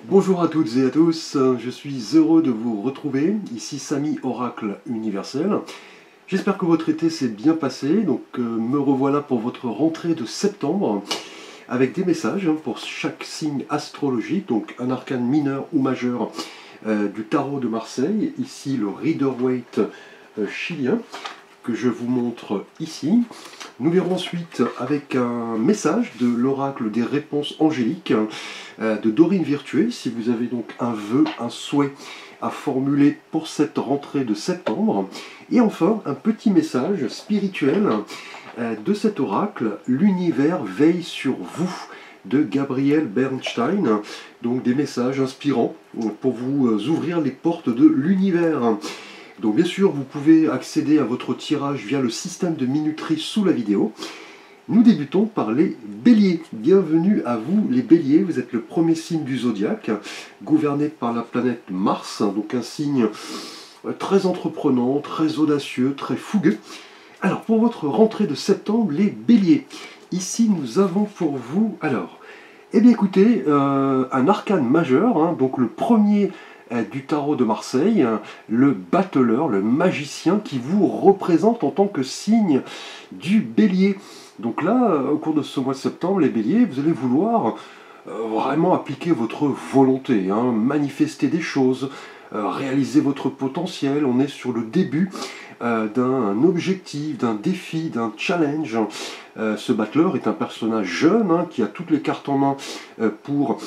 Bonjour à toutes et à tous, je suis heureux de vous retrouver, ici Samy Oracle Universel. J'espère que votre été s'est bien passé, donc me revoilà pour votre rentrée de septembre, avec des messages pour chaque signe astrologique, donc un arcane mineur ou majeur du tarot de Marseille, ici le Rider-Waite chilien, que je vous montre ici. Nous verrons ensuite avec un message de l'oracle des réponses angéliques de Dorine Virtué, si vous avez donc un vœu, un souhait à formuler pour cette rentrée de septembre. Et enfin, un petit message spirituel de cet oracle, l'univers veille sur vous, de Gabriel Bernstein. Donc des messages inspirants pour vous ouvrir les portes de l'univers. Donc bien sûr, vous pouvez accéder à votre tirage via le système de minuterie sous la vidéo. Nous débutons par les béliers. Bienvenue à vous les béliers, vous êtes le premier signe du zodiaque, gouverné par la planète Mars, donc un signe très entreprenant, très audacieux, très fougueux. Alors pour votre rentrée de septembre, les béliers, ici nous avons pour vous, eh bien écoutez, un arcane majeur, donc le premier du tarot de Marseille, le battleur, le magicien qui vous représente en tant que signe du bélier. Donc là, au cours de ce mois de septembre, les béliers, vous allez vouloir vraiment appliquer votre volonté, manifester des choses, réaliser votre potentiel. On est sur le début d'un objectif, d'un défi, d'un challenge. Ce battleur est un personnage jeune qui a toutes les cartes en main pour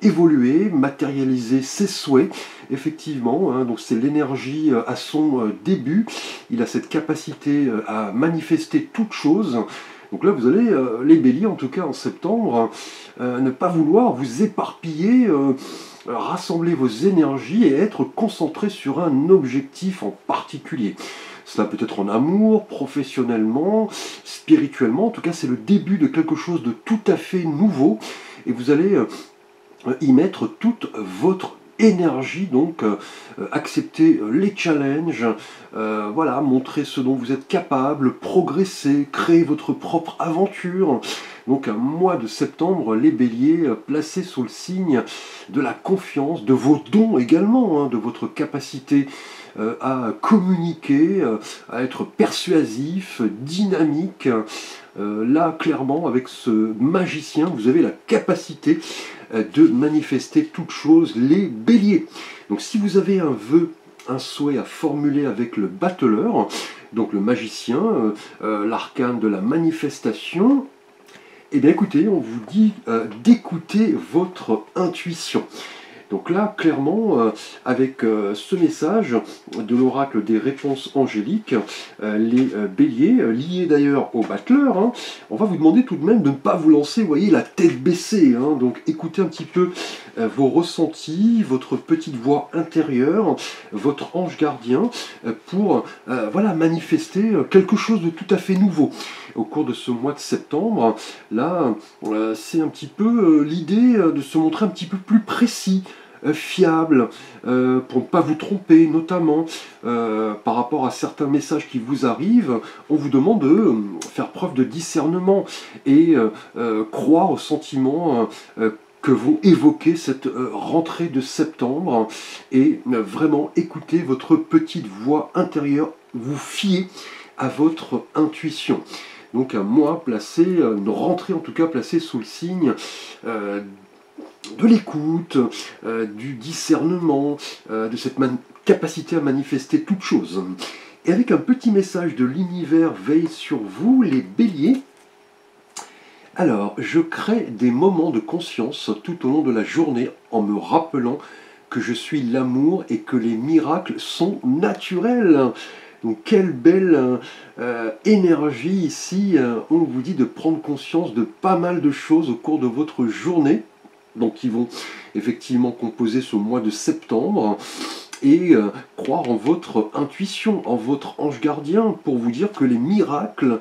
évoluer, matérialiser ses souhaits. Effectivement, donc c'est l'énergie à son début. Il a cette capacité à manifester toute chose. Donc là, vous allez, les béliers, en tout cas en septembre, ne pas vouloir vous éparpiller, rassembler vos énergies et être concentré sur un objectif en particulier. Cela peut être en amour, professionnellement, spirituellement. En tout cas, c'est le début de quelque chose de tout à fait nouveau. Et vous allez y mettre toute votre énergie, donc accepter les challenges, voilà, montrer ce dont vous êtes capable, progresser, créer votre propre aventure. Donc un mois de septembre, les béliers placés sous le signe de la confiance, de vos dons également, de votre capacité à communiquer, à être persuasif, dynamique. Là, clairement, avec ce magicien, vous avez la capacité de manifester toute chose, les béliers. Donc si vous avez un vœu, un souhait à formuler avec le battleur, donc le magicien, l'arcane de la manifestation, eh bien écoutez, on vous dit d'écouter votre intuition. Donc là, clairement, avec ce message de l'oracle des réponses angéliques, les béliers, liés d'ailleurs au battleur, on va vous demander tout de même de ne pas vous lancer, vous voyez, la tête baissée. Donc écoutez un petit peu vos ressentis, votre petite voix intérieure, votre ange gardien, pour voilà, manifester quelque chose de tout à fait nouveau. Au cours de ce mois de septembre, là, c'est un petit peu l'idée de se montrer un petit peu plus précis, fiable, pour ne pas vous tromper, notamment par rapport à certains messages qui vous arrivent. On vous demande de faire preuve de discernement et croire aux sentiments que vont évoquer cette rentrée de septembre et vraiment écouter votre petite voix intérieure, vous fier à votre intuition. Donc un mois placé, une rentrée en tout cas placée sous le signe de l'écoute, du discernement, de cette capacité à manifester toute chose. Et avec un petit message de l'univers veille sur vous, les béliers. Alors, je crée des moments de conscience tout au long de la journée en me rappelant que je suis l'amour et que les miracles sont naturels. Donc quelle belle énergie ici, on vous dit de prendre conscience de pas mal de choses au cours de votre journée, donc qui vont effectivement composer ce mois de septembre, et croire en votre intuition, en votre ange gardien, pour vous dire que les miracles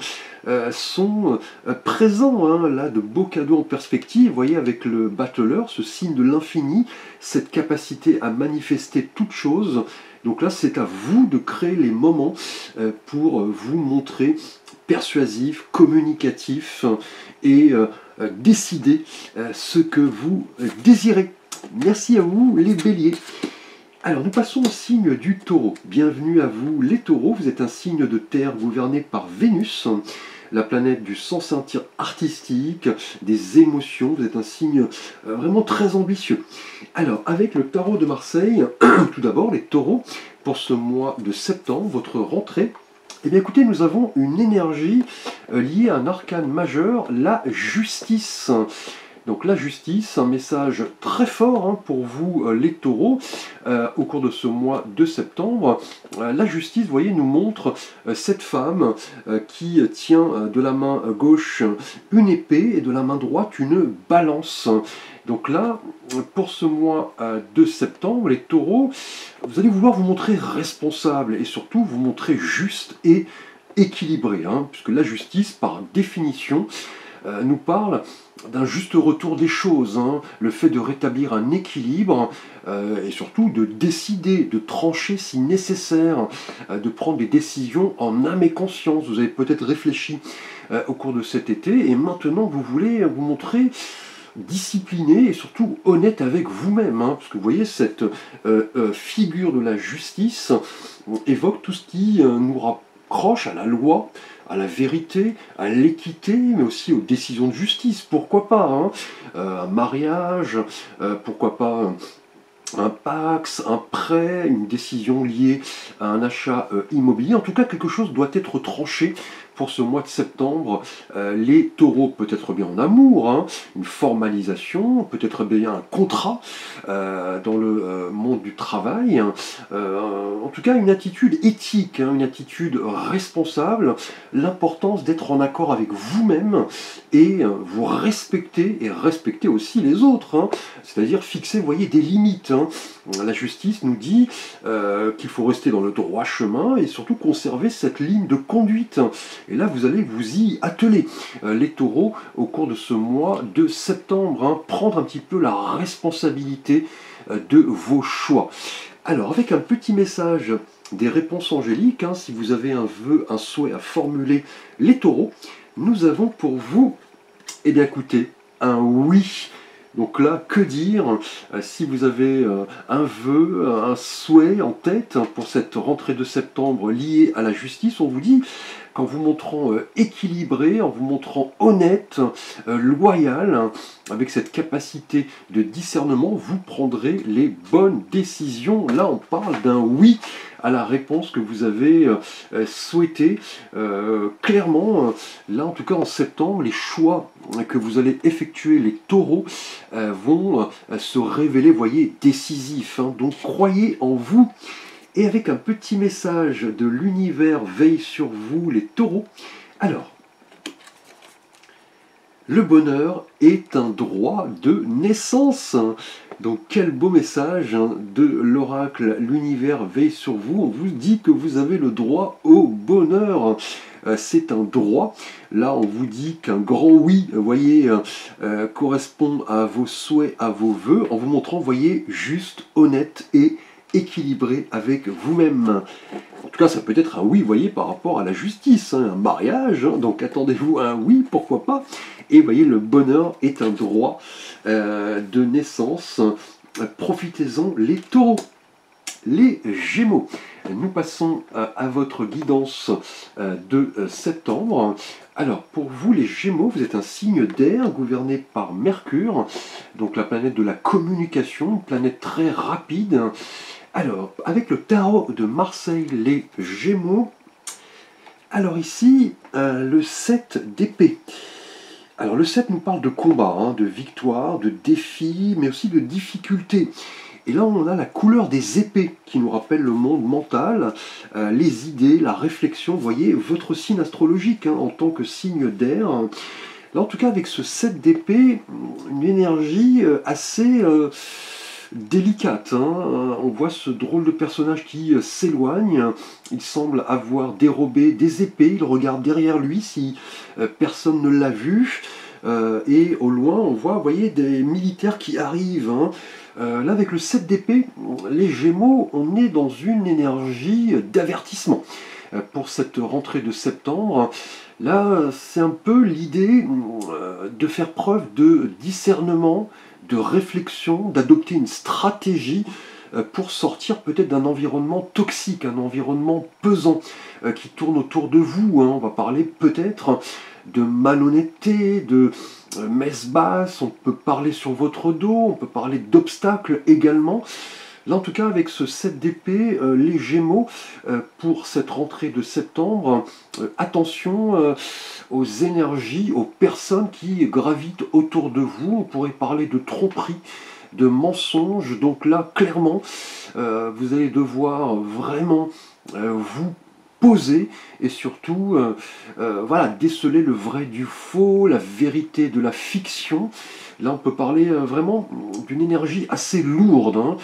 sont présents, là, de beaux cadeaux en perspective. Vous voyez, avec le battleur, ce signe de l'infini, cette capacité à manifester toute chose. Donc là, c'est à vous de créer les moments pour vous montrer persuasif, communicatif et décider ce que vous désirez. Merci à vous les béliers. Alors nous passons au signe du taureau. Bienvenue à vous les taureaux, vous êtes un signe de terre gouverné par Vénus, la planète du sens artistique, des émotions, vous êtes un signe vraiment très ambitieux. Alors avec le tarot de Marseille, tout d'abord les taureaux, pour ce mois de septembre, votre rentrée, eh bien écoutez, nous avons une énergie liée à un arcane majeur, la justice. Donc la justice, un message très fort pour vous les taureaux au cours de ce mois de septembre. La justice, vous voyez, nous montre cette femme qui tient de la main gauche une épée et de la main droite une balance. Donc là, pour ce mois de septembre, les taureaux, vous allez vouloir vous montrer responsable et surtout vous montrer juste et équilibré, puisque la justice, par définition, nous parle d'un juste retour des choses, le fait de rétablir un équilibre et surtout de décider, de trancher si nécessaire, de prendre des décisions en âme et conscience. Vous avez peut-être réfléchi au cours de cet été et maintenant vous voulez vous montrer discipliné et surtout honnête avec vous-même, parce que vous voyez cette figure de la justice évoque tout ce qui nous raccroche à la loi, à la vérité, à l'équité, mais aussi aux décisions de justice. Pourquoi pas un mariage, pourquoi pas un Pacs, un prêt, une décision liée à un achat immobilier. En tout cas, quelque chose doit être tranché pour ce mois de septembre. Les taureaux, peut-être bien en amour, une formalisation, peut-être bien un contrat dans le monde du travail. En tout cas, une attitude éthique, une attitude responsable, l'importance d'être en accord avec vous-même et vous respecter et respecter aussi les autres. C'est-à-dire fixer, vous voyez, des limites. La justice nous dit qu'il faut rester dans le droit chemin et surtout conserver cette ligne de conduite. Et là, vous allez vous y atteler, les taureaux, au cours de ce mois de septembre, prendre un petit peu la responsabilité de vos choix. Alors, avec un petit message des réponses angéliques, si vous avez un vœu, un souhait à formuler, les taureaux, nous avons pour vous, eh bien écoutez, un oui. Donc là, que dire si vous avez un vœu, un souhait en tête pour cette rentrée de septembre liée à la justice, on vous dit qu'en vous montrant équilibré, en vous montrant honnête, loyal, avec cette capacité de discernement, vous prendrez les bonnes décisions. Là, on parle d'un oui à la réponse que vous avez souhaité. Clairement, là, en tout cas en septembre, les choix que vous allez effectuer, les taureaux, vont se révéler, voyez, décisifs. Donc, croyez en vous. Et avec un petit message de l'univers veille sur vous, les taureaux. Alors, le bonheur est un droit de naissance. Donc quel beau message de l'oracle, l'univers veille sur vous. On vous dit que vous avez le droit au bonheur. C'est un droit. Là, on vous dit qu'un grand oui, vous voyez, correspond à vos souhaits, à vos vœux, en vous montrant, vous voyez, juste, honnête et équilibré avec vous-même. En tout cas, ça peut être un oui, vous voyez, par rapport à la justice, un mariage, donc attendez-vous à un oui, pourquoi pas. Et vous voyez, le bonheur est un droit de naissance. Profitez-en, les taureaux. Les Gémeaux, nous passons à votre guidance de septembre. Alors, pour vous, les Gémeaux, vous êtes un signe d'air gouverné par Mercure, donc la planète de la communication, une planète très rapide. Alors, avec le tarot de Marseille, les Gémeaux, alors ici, le 7 d'épée. Alors, le 7 nous parle de combat, de victoire, de défi, mais aussi de difficulté. Et là, on a la couleur des épées qui nous rappelle le monde mental, les idées, la réflexion. Vous voyez, votre signe astrologique en tant que signe d'air. Là, en tout cas, avec ce 7 d'épée, une énergie assez délicate. On voit ce drôle de personnage qui s'éloigne. Il semble avoir dérobé des épées. Il regarde derrière lui si personne ne l'a vu. Et au loin, on voit, vous voyez, des militaires qui arrivent. Là, avec le 7 d'épée, les Gémeaux, on est dans une énergie d'avertissement pour cette rentrée de septembre. Là, c'est un peu l'idée de faire preuve de discernement, de réflexion, d'adopter une stratégie pour sortir peut-être d'un environnement toxique, un environnement pesant qui tourne autour de vous. On va parler peut-être de malhonnêteté, de messe basse, on peut parler sur votre dos, on peut parler d'obstacles également. Là, en tout cas, avec ce 7 d'épée, les Gémeaux, pour cette rentrée de septembre, attention aux énergies, aux personnes qui gravitent autour de vous. On pourrait parler de tromperie, de mensonges. Donc là, clairement, vous allez devoir vraiment vous poser et surtout voilà, déceler le vrai du faux, la vérité de la fiction. Là, on peut parler vraiment d'une énergie assez lourde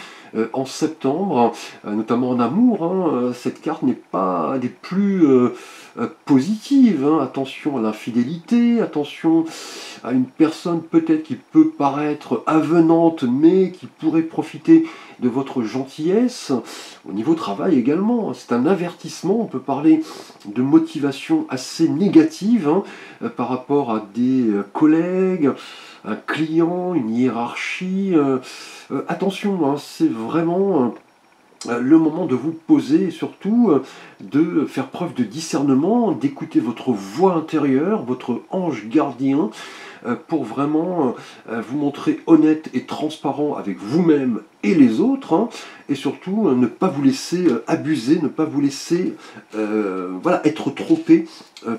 en septembre, notamment en amour. Cette carte n'est pas des plus positives. Attention à l'infidélité, attention à une personne peut-être qui peut paraître avenante, mais qui pourrait profiter de votre gentillesse. Au niveau travail également, c'est un avertissement. On peut parler de motivation assez négative par rapport à des collègues, un client, une hiérarchie. Attention, c'est vraiment le moment de vous poser et surtout de faire preuve de discernement, d'écouter votre voix intérieure, votre ange gardien, pour vraiment vous montrer honnête et transparent avec vous-même et les autres, et surtout ne pas vous laisser abuser, ne pas vous laisser voilà, être trompé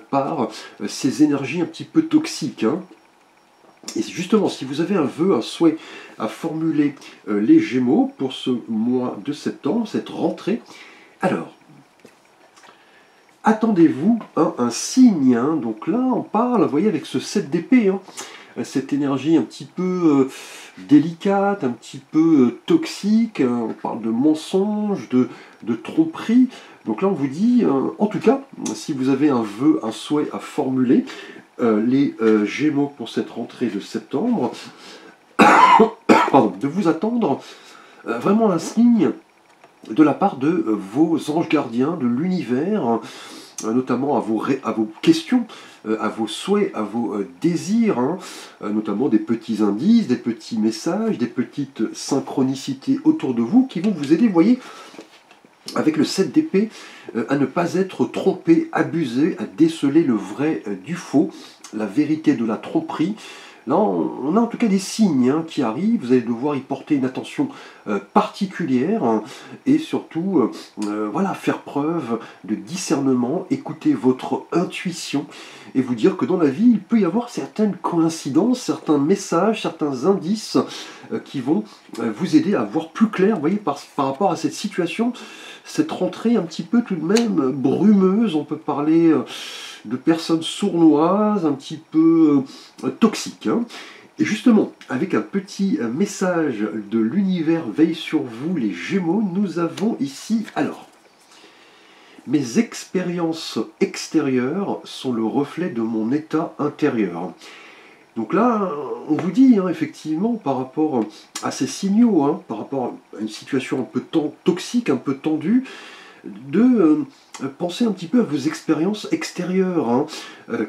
par ces énergies un petit peu toxiques. Et justement, si vous avez un vœu, un souhait à formuler les Gémeaux pour ce mois de septembre, cette rentrée, alors, attendez-vous un signe. Donc là, on parle, vous voyez, avec ce 7 d'épée, cette énergie un petit peu délicate, un petit peu toxique, on parle de mensonges, de tromperie. Donc là, on vous dit, en tout cas, si vous avez un vœu, un souhait à formuler, les Gémeaux pour cette rentrée de septembre, pardon, de vous attendre vraiment un signe de la part de vos anges gardiens, de l'univers, notamment à vos questions, à vos souhaits, à vos désirs, notamment des petits indices, des petits messages, des petites synchronicités autour de vous qui vont vous aider, vous voyez, avec le 7 d'épée, à ne pas être trompé, abusé, à déceler le vrai du faux, la vérité de la tromperie. Là, on a en tout cas des signes qui arrivent, vous allez devoir y porter une attention particulière et surtout voilà, faire preuve de discernement, écouter votre intuition et vous dire que dans la vie, il peut y avoir certaines coïncidences, certains messages, certains indices qui vont vous aider à voir plus clair, vous voyez, par rapport à cette situation, cette rentrée un petit peu tout de même brumeuse, on peut parler de personnes sournoises, un petit peu toxiques. Et justement, avec un petit message de l'univers veille sur vous, les Gémeaux, nous avons ici, alors, mes expériences extérieures sont le reflet de mon état intérieur. Donc là, on vous dit, effectivement, par rapport à ces signaux, par rapport à une situation un peu toxique, un peu tendue, de penser un petit peu à vos expériences extérieures,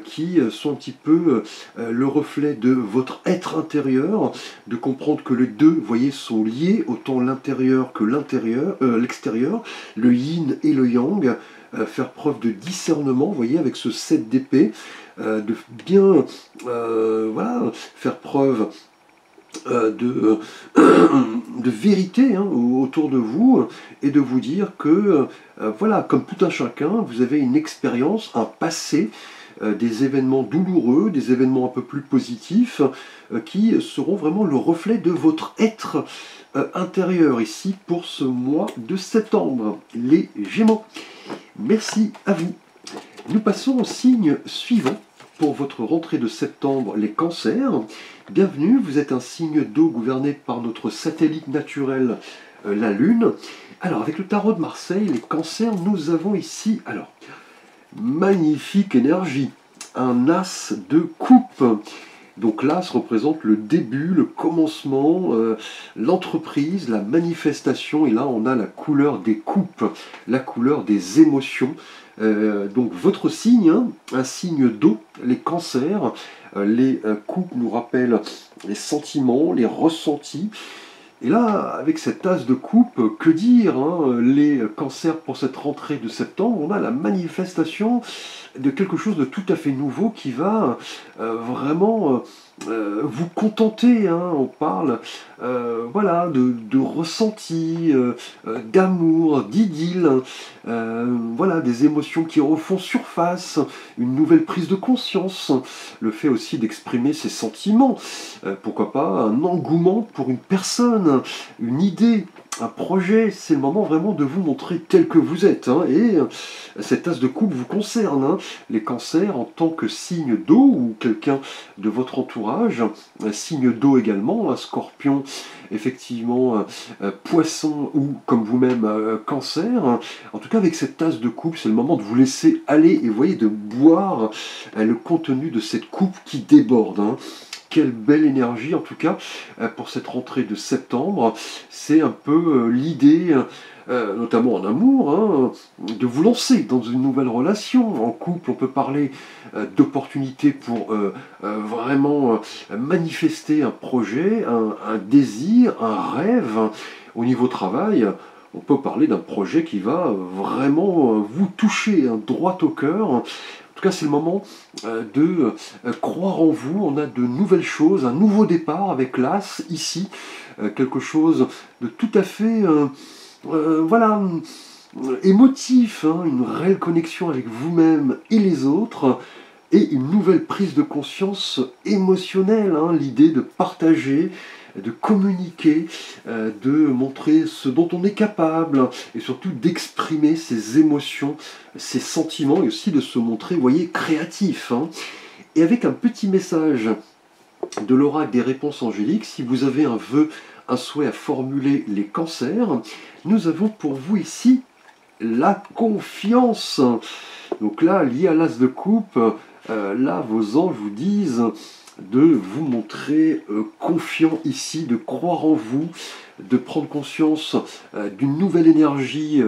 qui sont un petit peu le reflet de votre être intérieur, de comprendre que les deux, vous voyez, sont liés, autant l'intérieur que l'extérieur, le yin et le yang, faire preuve de discernement, vous voyez, avec ce 7 d'épée, de bien voilà, faire preuve de vérité autour de vous et de vous dire que voilà, comme tout un chacun, vous avez une expérience, un passé, des événements douloureux, des événements un peu plus positifs qui seront vraiment le reflet de votre être intérieur ici pour ce mois de septembre, les Gémeaux. Merci à vous. Nous passons au signe suivant pour votre rentrée de septembre, les Cancers. Bienvenue, vous êtes un signe d'eau gouverné par notre satellite naturel, la Lune. Alors, avec le tarot de Marseille, les Cancers, nous avons ici, alors, magnifique énergie, un as de coupe. Donc l'as représente le début, le commencement, l'entreprise, la manifestation, et là on a la couleur des coupes, la couleur des émotions. Donc votre signe, un signe d'eau, les Cancers, Les coupes nous rappellent les sentiments, les ressentis. Et là, avec cette as de coupe, que dire, hein, les cancers pour cette rentrée de septembre, on a la manifestation de quelque chose de tout à fait nouveau qui va vraiment vous contenter, hein. On parle voilà, de ressenti, d'amour, d'idylle, voilà, des émotions qui refont surface, une nouvelle prise de conscience, le fait aussi d'exprimer ses sentiments, pourquoi pas un engouement pour une personne, une idée, un projet. C'est le moment vraiment de vous montrer tel que vous êtes, hein. Et cette as de coupe vous concerne, hein. Les cancers en tant que signe d'eau ou quelqu'un de votre entourage, un signe d'eau également, un scorpion, effectivement, poisson ou comme vous-même cancer. En tout cas, avec cette tasse de coupe, c'est le moment de vous laisser aller et vous voyez, de boire le contenu de cette coupe qui déborde, hein. Quelle belle énergie en tout cas pour cette rentrée de septembre. C'est un peu l'idée, notamment en amour, hein, de vous lancer dans une nouvelle relation. En couple, on peut parler d'opportunités pour vraiment manifester un projet, un désir, un rêve. Au niveau travail, on peut parler d'un projet qui va vraiment vous toucher, hein, droit au cœur. En tout cas, c'est le moment de croire en vous. On a de nouvelles choses, un nouveau départ avec l'As ici, quelque chose de tout à fait, voilà, émotif, hein, une réelle connexion avec vous-même et les autres, et une nouvelle prise de conscience émotionnelle, hein, l'idée de partager, de communiquer, de montrer ce dont on est capable, et surtout d'exprimer ses émotions, ses sentiments, et aussi de se montrer, vous voyez, créatif, hein. Et avec un petit message de l'oracle des réponses angéliques, si vous avez un vœu, un souhait à formuler les cancers, nous avons pour vous ici la confiance. Donc là, lié à l'as de coupe, là, vos anges vous disent de vous montrer confiant ici, de croire en vous, de prendre conscience d'une nouvelle énergie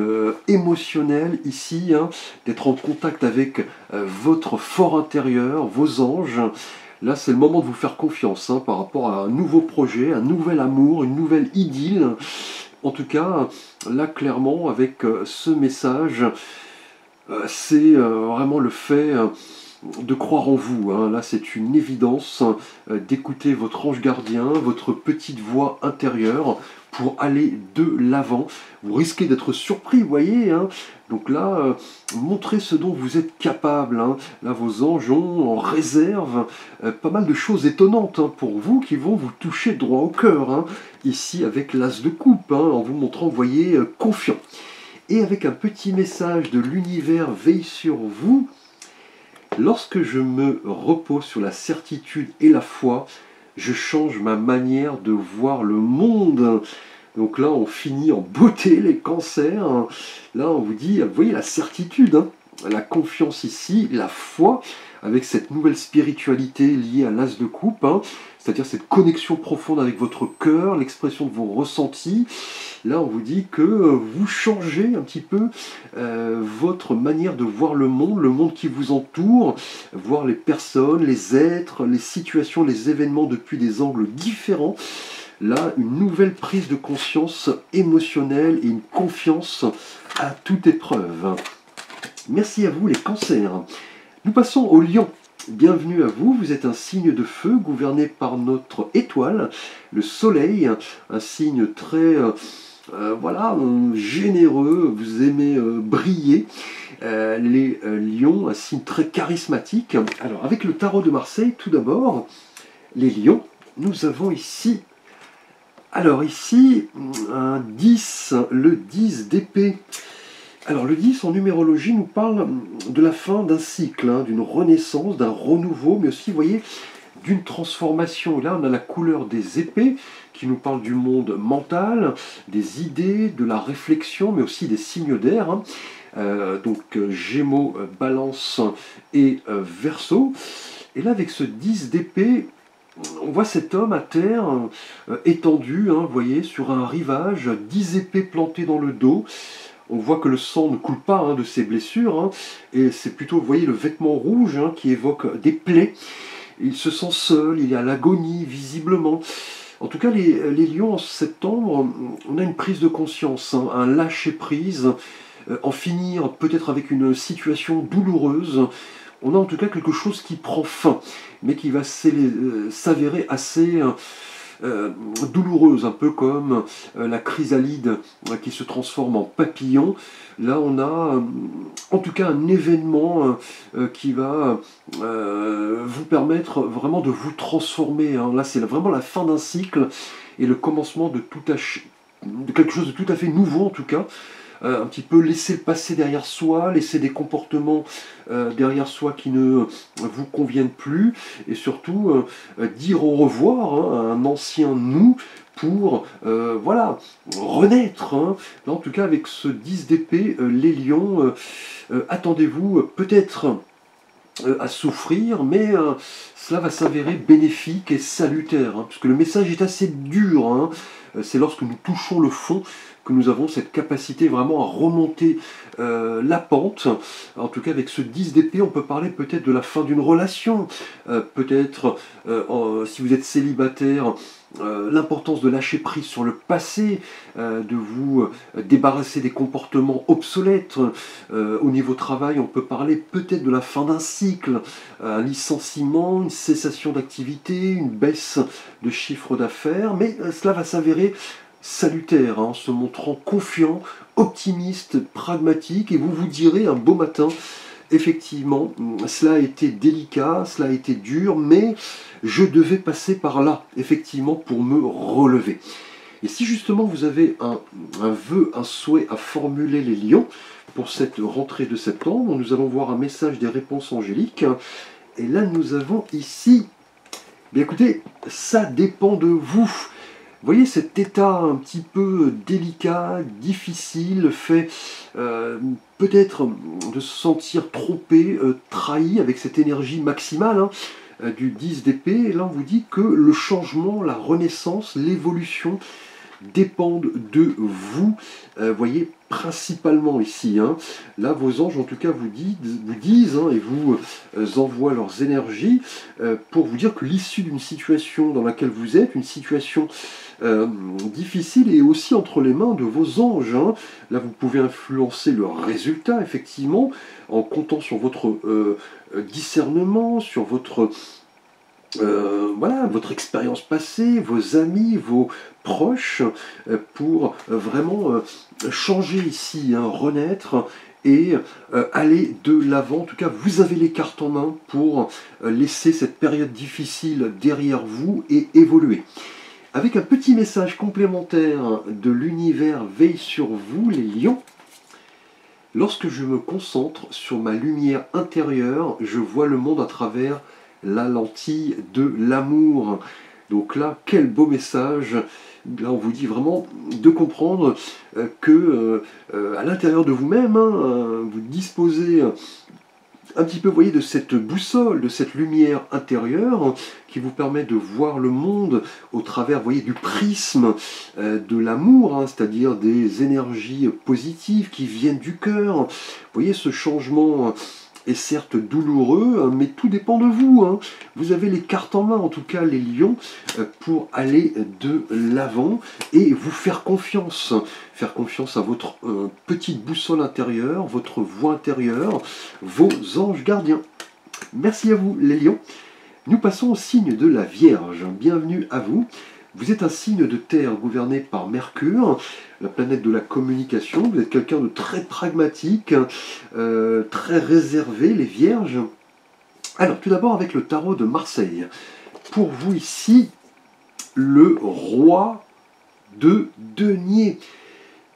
émotionnelle ici, hein, d'être en contact avec votre fort intérieur, vos anges. Là, c'est le moment de vous faire confiance, hein, par rapport à un nouveau projet, un nouvel amour, une nouvelle idylle. En tout cas, là, clairement, avec ce message, c'est vraiment le fait de croire en vous, hein. Là, c'est une évidence d'écouter votre ange gardien, votre petite voix intérieure pour aller de l'avant. Vous risquez d'être surpris, vous voyez, hein. Donc là, montrez ce dont vous êtes capable, hein. Là, vos anges ont en réserve pas mal de choses étonnantes, hein, pour vous qui vont vous toucher droit au cœur, hein. Ici, avec l'as de coupe, hein, en vous montrant, vous voyez, confiant. Et avec un petit message de l'univers veille sur vous. Lorsque je me repose sur la certitude et la foi, je change ma manière de voir le monde. Donc là, on finit en beauté les cancers. Là, on vous dit, vous voyez la certitude, hein, la confiance ici, la foi, avec cette nouvelle spiritualité liée à l'as de coupe, hein, c'est-à-dire cette connexion profonde avec votre cœur, l'expression de vos ressentis. Là, on vous dit que vous changez un petit peu votre manière de voir le monde qui vous entoure, voir les personnes, les êtres, les situations, les événements depuis des angles différents. Là, une nouvelle prise de conscience émotionnelle et une confiance à toute épreuve. Merci à vous les cancers. Nous passons au lion. Bienvenue à vous, vous êtes un signe de feu gouverné par notre étoile, le soleil, un signe très voilà, généreux, vous aimez briller. Les lions, un signe très charismatique. Alors avec le tarot de Marseille, tout d'abord, les lions, nous avons ici, alors ici, un 10, le 10 d'épée. Alors le 10 en numérologie nous parle de la fin d'un cycle, hein, d'une renaissance, d'un renouveau, mais aussi, vous voyez, d'une transformation. Là, on a la couleur des épées qui nous parle du monde mental, des idées, de la réflexion, mais aussi des signes d'air, hein. Donc Gémeaux, Balance et Verseau. Et là, avec ce 10 d'épée, on voit cet homme à terre, étendu, hein, vous voyez, sur un rivage, 10 épées plantées dans le dos. On voit que le sang ne coule pas, hein, de ses blessures, hein, et c'est plutôt, vous voyez, le vêtement rouge, hein, qui évoque des plaies. il se sent seul, il est à l'agonie visiblement. En tout cas, les lions en septembre, on a une prise de conscience, hein, un lâcher-prise, en finir peut-être avec une situation douloureuse. On a en tout cas quelque chose qui prend fin, mais qui va s'avérer assez douloureuse, un peu comme la chrysalide qui se transforme en papillon. Là, on a en tout cas un événement qui va vous permettre vraiment de vous transformer, hein. Là, c'est vraiment la fin d'un cycle et le commencement de quelque chose de tout à fait nouveau, en tout cas. Un petit peu laisser le passé derrière soi, laisser des comportements derrière soi qui ne vous conviennent plus, et surtout dire au revoir, hein, à un ancien nous pour voilà, renaître, hein. Là, en tout cas, avec ce 10 d'épée, les lions, attendez-vous peut-être à souffrir, mais cela va s'avérer bénéfique et salutaire, hein, puisque le message est assez dur, hein. C'est lorsque nous touchons le fond que nous avons cette capacité vraiment à remonter la pente. En tout cas, avec ce 10 d'épée, on peut parler peut-être de la fin d'une relation, peut-être, si vous êtes célibataire, l'importance de lâcher prise sur le passé, de vous débarrasser des comportements obsolètes. Au niveau travail, on peut parler peut-être de la fin d'un cycle, un licenciement, une cessation d'activité, une baisse de chiffre d'affaires, mais cela va s'avérer salutaire, hein, se montrant confiant, optimiste, pragmatique, et vous vous direz un beau matin, effectivement, cela a été délicat, cela a été dur, mais je devais passer par là, effectivement, pour me relever. Et si justement vous avez un vœu, un souhait à formuler, les lions, pour cette rentrée de septembre, nous allons voir un message des réponses angéliques. Et là, nous avons ici, bien écoutez, ça dépend de vous. Vous voyez cet état un petit peu délicat, difficile, fait peut-être de se sentir trompé, trahi avec cette énergie maximale, hein, du 10 d'épée. Et là, on vous dit que le changement, la renaissance, l'évolution dépendent de vous. Voyez, principalement ici, hein. Là, vos anges, en tout cas, vous disent hein, et vous envoient leurs énergies pour vous dire que l'issue d'une situation dans laquelle vous êtes, une situation difficile, est aussi entre les mains de vos anges, hein. Là, vous pouvez influencer le résultat, effectivement, en comptant sur votre discernement, sur votre voilà, votre expérience passée, vos amis, vos proches, pour vraiment changer ici, hein, renaître et aller de l'avant. En tout cas, vous avez les cartes en main pour laisser cette période difficile derrière vous et évoluer. Avec un petit message complémentaire de l'univers veille sur vous, les lions. Lorsque je me concentre sur ma lumière intérieure, je vois le monde à travers la lentille de l'amour. Donc là, quel beau message. Là, on vous dit vraiment de comprendre que à l'intérieur de vous-même, hein, vous disposez un petit peu, vous voyez, de cette boussole, de cette lumière intérieure qui vous permet de voir le monde au travers, vous voyez, du prisme de l'amour, hein, c'est-à-dire des énergies positives qui viennent du cœur. Vous voyez, ce changement est certes douloureux, mais tout dépend de vous, hein. Vous avez les cartes en main, en tout cas les lions, pour aller de l'avant et vous faire confiance. Faire confiance à votre petite boussole intérieure, votre voix intérieure, vos anges gardiens. Merci à vous les lions. Nous passons au signe de la Vierge. Bienvenue à vous. Vous êtes un signe de terre gouverné par Mercure, la planète de la communication. Vous êtes quelqu'un de très pragmatique, très réservé, les Vierges. Alors, tout d'abord avec le tarot de Marseille. Pour vous ici, le roi de denier.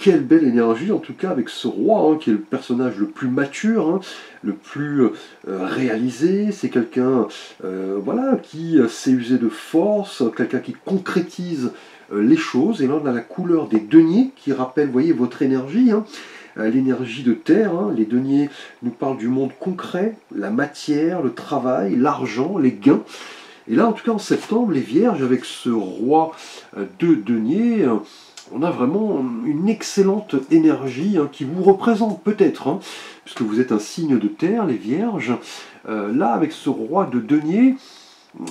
Quelle belle énergie, en tout cas, avec ce roi, hein, qui est le personnage le plus mature, hein, le plus réalisé. C'est quelqu'un voilà, qui sait user de force, quelqu'un qui concrétise les choses. Et là, on a la couleur des deniers qui rappelle, vous voyez, votre énergie, hein, l'énergie de terre. Hein. Les deniers nous parlent du monde concret, la matière, le travail, l'argent, les gains. Et là, en tout cas, en septembre, les Vierges, avec ce roi de deniers, on a vraiment une excellente énergie, hein, qui vous représente peut-être, hein, puisque vous êtes un signe de terre, les Vierges. Là, avec ce roi de denier,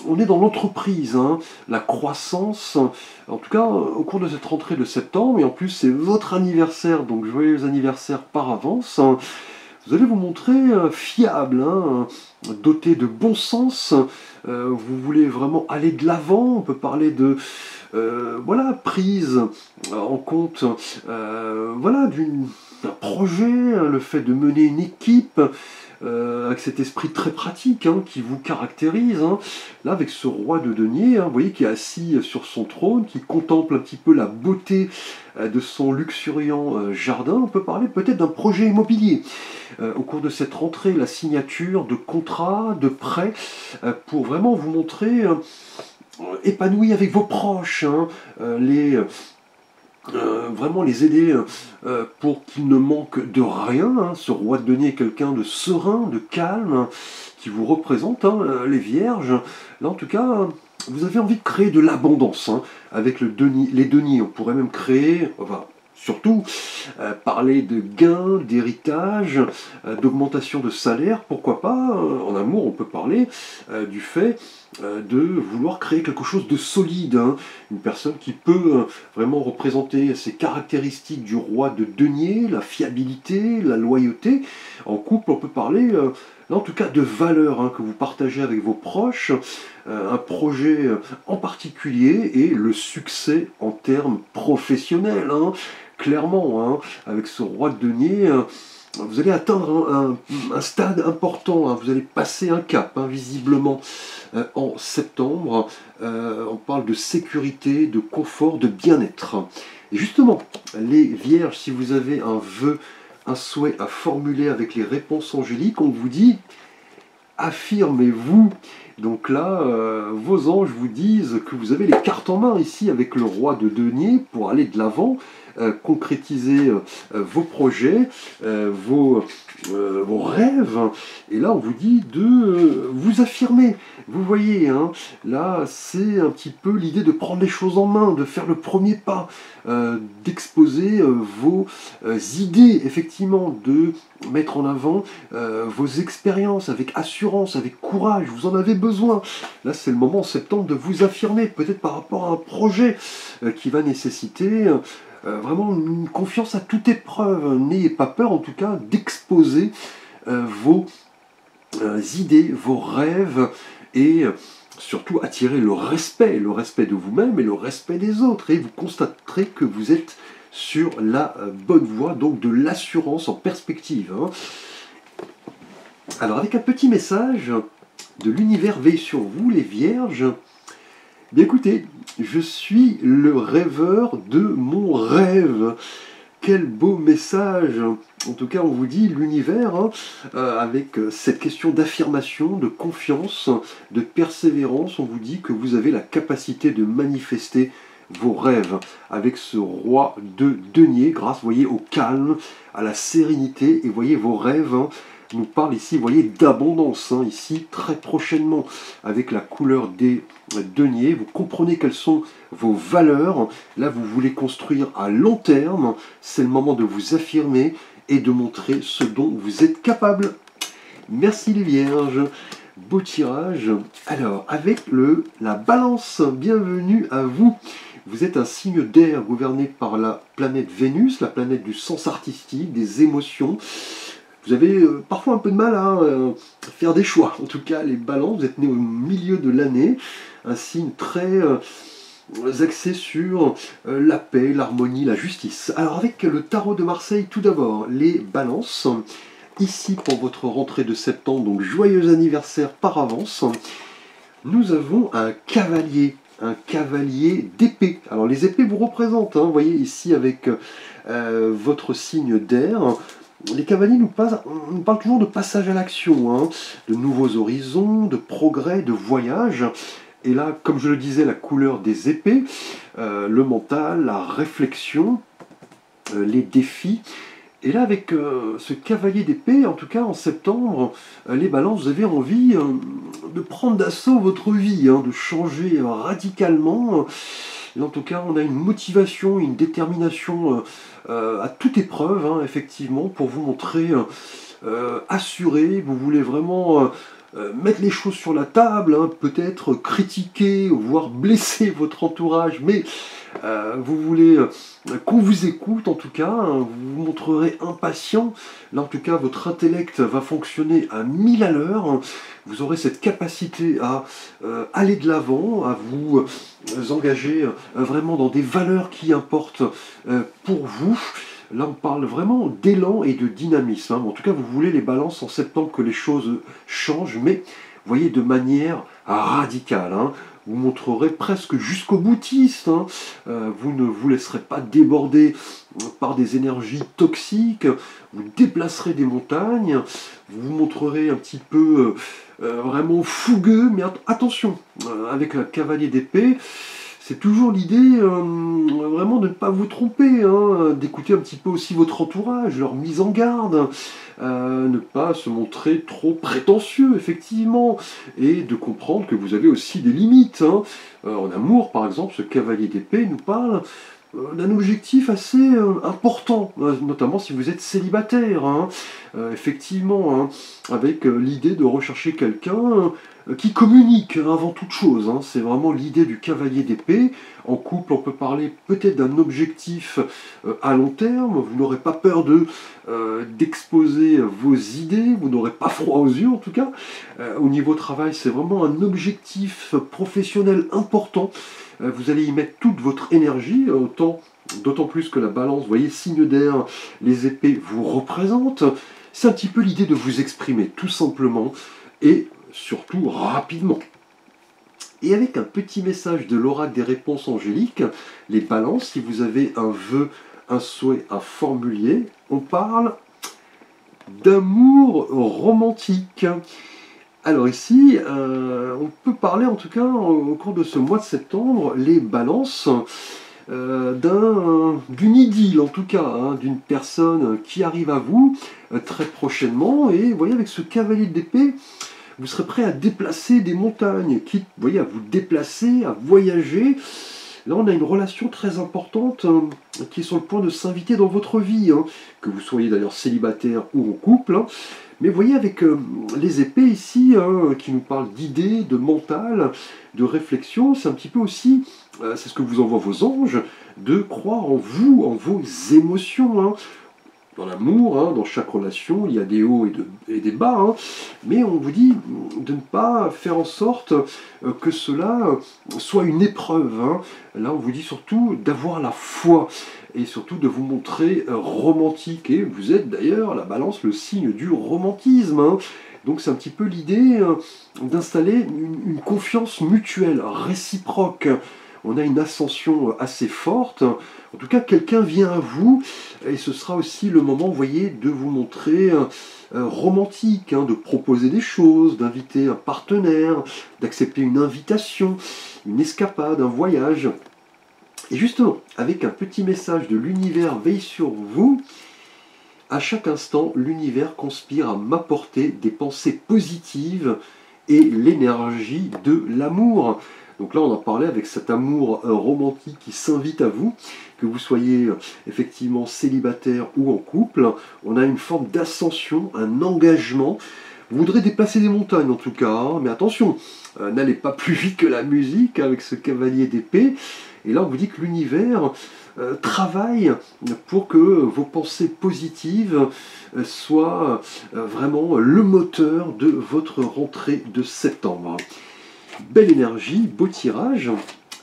on est dans l'entreprise, hein, la croissance, en tout cas au cours de cette rentrée de septembre, et en plus c'est votre anniversaire, donc joyeux anniversaire par avance, hein. Vous allez vous montrer fiable, hein, doté de bon sens, vous voulez vraiment aller de l'avant, on peut parler de voilà, prise en compte voilà, d'un projet, hein, le fait de mener une équipe, avec cet esprit très pratique, hein, qui vous caractérise, hein. Là, avec ce roi de denier, hein, vous voyez, qui est assis sur son trône, qui contemple un petit peu la beauté de son luxuriant jardin, on peut parler peut-être d'un projet immobilier. Au cours de cette rentrée, la signature de contrats, de prêts, pour vraiment vous montrer épanoui avec vos proches, hein, vraiment les aider pour qu'ils ne manquent de rien, hein. Ce roi de denier est quelqu'un de serein, de calme, hein, qui vous représente, hein, les vierges. Là, en tout cas, vous avez envie de créer de l'abondance, hein, avec les deniers. On pourrait même créer, enfin, surtout, parler de gains, d'héritage, d'augmentation de salaire, pourquoi pas. En amour, on peut parler du fait de vouloir créer quelque chose de solide, hein. Une personne qui peut vraiment représenter ces caractéristiques du roi de denier, la fiabilité, la loyauté. En couple, on peut parler, là, en tout cas, de valeurs, hein, que vous partagez avec vos proches, un projet en particulier et le succès en termes professionnels, hein. Clairement, hein, avec ce roi de denier, vous allez atteindre un stade important, hein. Vous allez passer un cap, hein, visiblement, en septembre. On parle de sécurité, de confort, de bien-être. Et justement, les vierges, si vous avez un vœu, un souhait à formuler avec les réponses angéliques, on vous dit affirmez-vous. Donc là, vos anges vous disent que vous avez les cartes en main ici avec le roi de denier pour aller de l'avant, concrétiser vos projets, vos rêves. Et là, on vous dit de vous affirmer. Vous voyez, hein, là, c'est un petit peu l'idée de prendre les choses en main, de faire le premier pas, d'exposer vos idées, effectivement, de mettre en avant vos expériences avec assurance, avec courage. Vous en avez besoin. Là, c'est le moment en septembre de vous affirmer, peut-être par rapport à un projet qui va nécessiter vraiment une confiance à toute épreuve. N'ayez pas peur, en tout cas, d'exposer vos idées, vos rêves, et surtout attirer le respect de vous-même et le respect des autres. Et vous constaterez que vous êtes sur la bonne voie, donc de l'assurance en perspective, hein. Alors, avec un petit message de l'univers veille sur vous, les vierges. Bien écoutez, je suis le rêveur de mon rêve. Quel beau message! En tout cas, on vous dit l'univers, hein, avec cette question d'affirmation, de confiance, de persévérance, on vous dit que vous avez la capacité de manifester vos rêves avec ce roi de denier, grâce, vous voyez, au calme, à la sérénité, et voyez vos rêves, hein, nous parle ici, vous voyez, d'abondance, hein, ici, très prochainement, avec la couleur des deniers. Vous comprenez quelles sont vos valeurs. Là, vous voulez construire à long terme. C'est le moment de vous affirmer et de montrer ce dont vous êtes capable. Merci les vierges. Beau tirage. Alors, avec la balance, bienvenue à vous. Vous êtes un signe d'air gouverné par la planète Vénus, la planète du sens artistique, des émotions. Vous avez parfois un peu de mal à faire des choix. En tout cas, les balances, vous êtes nés au milieu de l'année, un signe très axé sur la paix, l'harmonie, la justice. Alors avec le tarot de Marseille, tout d'abord, les balances. Ici pour votre rentrée de septembre, donc joyeux anniversaire par avance. Nous avons un cavalier d'épée. Alors les épées vous représentent, hein, vous voyez ici avec votre signe d'air. Les cavaliers nous parlent toujours de passage à l'action, hein, de nouveaux horizons, de progrès, de voyage. Et là, comme je le disais, la couleur des épées, le mental, la réflexion, les défis. Et là, avec ce cavalier d'épée, en tout cas en septembre, les balances, vous avez envie de prendre d'assaut votre vie, hein, de changer radicalement. Et en tout cas, on a une motivation, une détermination à toute épreuve, hein, effectivement, pour vous montrer assuré. Vous voulez vraiment mettre les choses sur la table, hein, peut-être critiquer, voire blesser votre entourage, mais vous voulez qu'on vous écoute en tout cas, hein, vous vous montrerez impatient, là en tout cas votre intellect va fonctionner à 1000 à l'heure, hein. Vous aurez cette capacité à aller de l'avant, à vous engager vraiment dans des valeurs qui importent pour vous. Là, on parle vraiment d'élan et de dynamisme, hein. En tout cas, vous voulez les balances en septembre que les choses changent, mais voyez, de manière radicale, hein. Vous montrerez presque jusqu'au boutiste, hein. Vous ne vous laisserez pas déborder par des énergies toxiques, vous déplacerez des montagnes, vous vous montrerez un petit peu vraiment fougueux, mais attention, avec un cavalier d'épée, c'est toujours l'idée vraiment de ne pas vous tromper, hein, d'écouter un petit peu aussi votre entourage, leur mise en garde, ne pas se montrer trop prétentieux, effectivement, et de comprendre que vous avez aussi des limites, hein. En amour, par exemple, ce cavalier d'épée nous parle d'un objectif assez important, notamment si vous êtes célibataire, hein. Effectivement, hein, avec l'idée de rechercher quelqu'un qui communique avant toute chose, hein. C'est vraiment l'idée du cavalier d'épée. En couple, on peut parler peut-être d'un objectif à long terme, vous n'aurez pas peur d'exposer vos idées, vous n'aurez pas froid aux yeux en tout cas. Au niveau travail, c'est vraiment un objectif professionnel important. Vous allez y mettre toute votre énergie, d'autant plus que la balance, vous voyez, signe d'air, les épées vous représentent. C'est un petit peu l'idée de vous exprimer, tout simplement, et surtout rapidement. Et avec un petit message de l'oracle des réponses angéliques, les balances, si vous avez un vœu, un souhait à formuler, on parle d'amour romantique. Alors ici, on peut parler en tout cas au cours de ce mois de septembre, les balances, d'une idylle en tout cas, hein, d'une personne qui arrive à vous très prochainement, et vous voyez avec ce cavalier d'épée, vous serez prêt à déplacer des montagnes, quitte, vous voyez, à vous déplacer, à voyager. Là, on a une relation très importante qui est sur le point de s'inviter dans votre vie, hein, que vous soyez d'ailleurs célibataire ou en couple, hein. Mais vous voyez, avec les épées ici, hein, qui nous parlent d'idées, de mental, de réflexion, c'est un petit peu aussi, c'est ce que vous envoient vos anges, de croire en vous, en vos émotions, hein. Dans l'amour, hein, dans chaque relation, il y a des hauts et des bas, hein, mais on vous dit de ne pas faire en sorte que cela soit une épreuve, hein. Là, on vous dit surtout d'avoir la foi et surtout de vous montrer romantique. Et vous êtes d'ailleurs, la balance, le signe du romantisme, hein. Donc c'est un petit peu l'idée d'installer une confiance mutuelle, réciproque. On a une ascension assez forte. En tout cas, quelqu'un vient à vous, et ce sera aussi le moment, vous voyez, de vous montrer romantique, hein, de proposer des choses, d'inviter un partenaire, d'accepter une invitation, une escapade, un voyage. Et justement, avec un petit message de l'univers veille sur vous, à chaque instant, l'univers conspire à m'apporter des pensées positives et l'énergie de l'amour. Donc là, on en parlait avec cet amour romantique qui s'invite à vous, que vous soyez effectivement célibataire ou en couple. On a une forme d'ascension, un engagement. Vous voudrez déplacer des montagnes en tout cas, hein, mais attention, n'allez pas plus vite que la musique avec ce cavalier d'épée. Et là, on vous dit que l'univers travaille pour que vos pensées positives soient vraiment le moteur de votre rentrée de septembre. Belle énergie, beau tirage.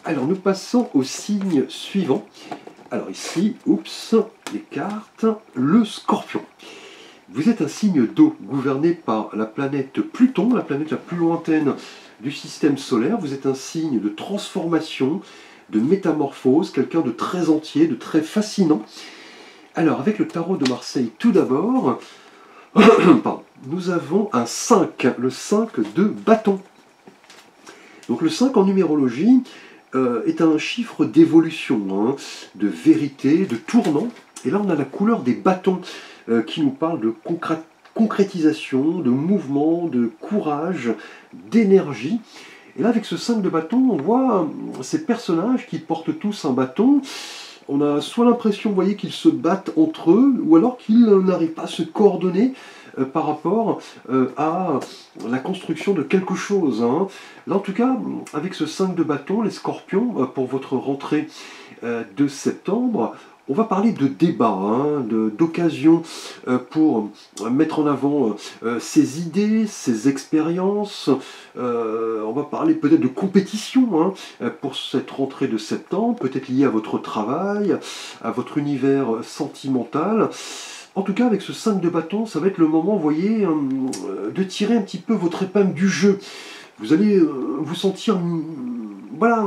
Alors nous passons au signe suivant. Alors ici, oups, les cartes, le Scorpion. Vous êtes un signe d'eau gouverné par la planète Pluton, la planète la plus lointaine du système solaire. Vous êtes un signe de transformation, de métamorphose, quelqu'un de très entier, de très fascinant. Alors avec le tarot de Marseille tout d'abord, nous avons un 5, le 5 de bâton. Donc le 5 en numérologie est un chiffre d'évolution, hein, de vérité, de tournant. Et là on a la couleur des bâtons qui nous parle de concrétisation, de mouvement, de courage, d'énergie. Et là avec ce 5 de bâton, on voit ces personnages qui portent tous un bâton. On a soit l'impression, vous voyez, qu'ils se battent entre eux, ou alors qu'ils n'arrivent pas à se coordonner par rapport à la construction de quelque chose, hein. Là en tout cas, avec ce 5 de bâton, les scorpions, pour votre rentrée de septembre, on va parler de débat, hein, d'occasion pour mettre en avant ses idées, ses expériences. On va parler peut-être de compétition, hein, pour cette rentrée de septembre, peut-être liée à votre travail, à votre univers sentimental. En tout cas, avec ce 5 de bâton, ça va être le moment, vous voyez, de tirer un petit peu votre épingle du jeu. Vous allez vous sentir, voilà,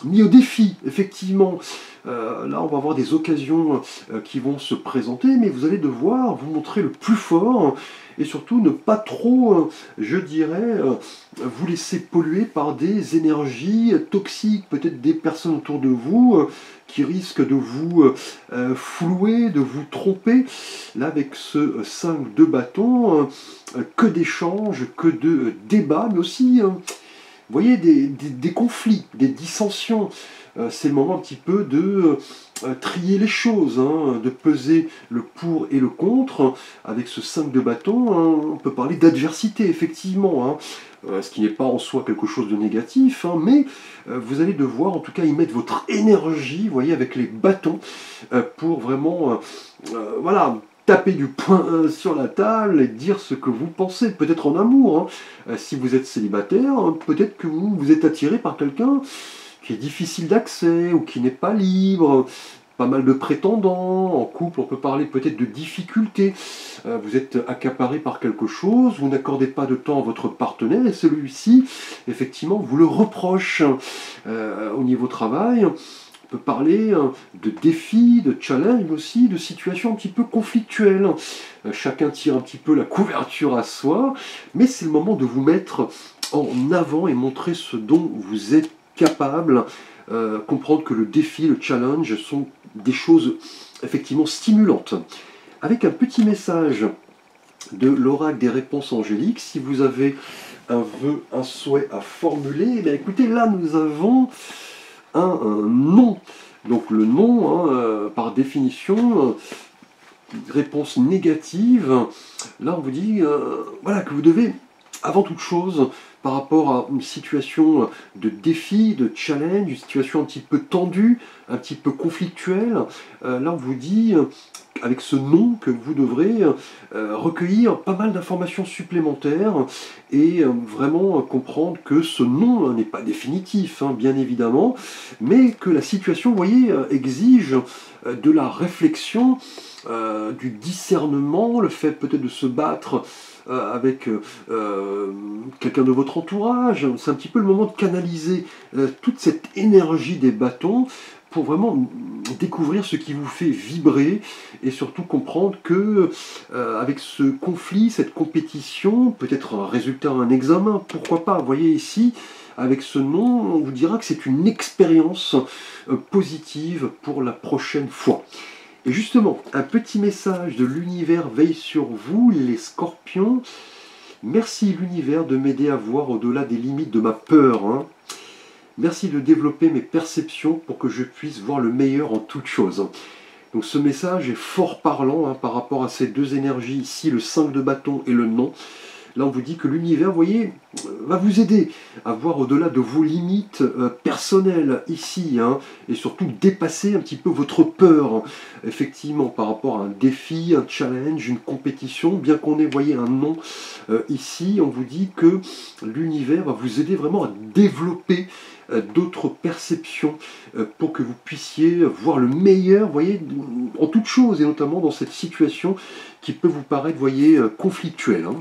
mis au défi, effectivement. Là, on va avoir des occasions qui vont se présenter, mais vous allez devoir vous montrer le plus fort et surtout ne pas trop, je dirais, vous laisser polluer par des énergies toxiques, peut-être des personnes autour de vous qui risquent de vous flouer, de vous tromper. Là, avec ce 5 de bâton, que d'échanges, que de débats, mais aussi, vous voyez, des conflits, des dissensions. C'est le moment un petit peu de trier les choses, hein, de peser le pour et le contre. Avec ce 5 de bâton, hein, on peut parler d'adversité, effectivement, hein, ce qui n'est pas en soi quelque chose de négatif, hein, mais vous allez devoir en tout cas y mettre votre énergie, vous voyez, avec les bâtons, pour vraiment, voilà, taper du poing sur la table et dire ce que vous pensez, peut-être en amour, hein. Si vous êtes célibataire, hein, peut-être que vous êtes attiré par quelqu'un qui est difficile d'accès ou qui n'est pas libre, pas mal de prétendants. En couple, on peut parler peut-être de difficultés. Vous êtes accaparé par quelque chose, vous n'accordez pas de temps à votre partenaire et celui-ci, effectivement, vous le reproche. Au niveau travail, on peut parler de défis, de challenges, mais aussi de situations un petit peu conflictuelles. Chacun tire un petit peu la couverture à soi, mais c'est le moment de vous mettre en avant et montrer ce dont vous êtes capable, comprendre que le défi, le challenge sont des choses effectivement stimulantes. Avec un petit message de l'oracle des réponses angéliques, si vous avez un vœu, un souhait à formuler, eh bien, écoutez, là nous avons un non. Donc le non, hein, par définition, réponse négative. Là on vous dit voilà, que vous devez, avant toute chose, par rapport à une situation de défi, de challenge, une situation un petit peu tendue, un petit peu conflictuelle, là on vous dit, avec ce non, que vous devrez recueillir pas mal d'informations supplémentaires et vraiment comprendre que ce non n'est pas définitif, hein, bien évidemment, mais que la situation, vous voyez, exige de la réflexion, du discernement, le fait peut-être de se battre avec quelqu'un de votre entourage. C'est un petit peu le moment de canaliser toute cette énergie des bâtons pour vraiment découvrir ce qui vous fait vibrer et surtout comprendre que avec ce conflit, cette compétition, peut-être un résultat, un examen, pourquoi pas. Vous voyez ici, avec ce nom, on vous dira que c'est une expérience positive pour la prochaine fois. Et justement, un petit message de l'univers veille sur vous, les scorpions. Merci l'univers de m'aider à voir au-delà des limites de ma peur, hein. Merci de développer mes perceptions pour que je puisse voir le meilleur en toute chose. Donc ce message est fort parlant, hein, par rapport à ces deux énergies ici, le 5 de bâton et le non. Là, on vous dit que l'univers, vous voyez, va vous aider à voir au-delà de vos limites personnelles ici, hein, et surtout dépasser un petit peu votre peur, effectivement, par rapport à un défi, un challenge, une compétition. Bien qu'on ait, voyez, un non ici, on vous dit que l'univers va vous aider vraiment à développer d'autres perceptions pour que vous puissiez voir le meilleur, vous voyez, en toute chose, et notamment dans cette situation qui peut vous paraître, vous voyez, conflictuelle, hein.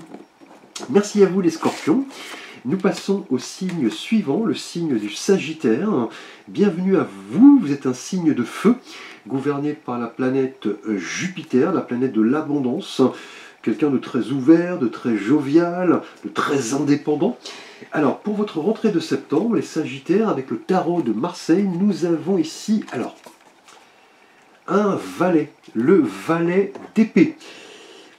Merci à vous les scorpions. Nous passons au signe suivant, le signe du Sagittaire. Bienvenue à vous, vous êtes un signe de feu, gouverné par la planète Jupiter, la planète de l'abondance. Quelqu'un de très ouvert, de très jovial, de très indépendant. Alors, pour votre rentrée de septembre, les Sagittaires, avec le tarot de Marseille, nous avons ici, alors, un valet, le valet d'épée.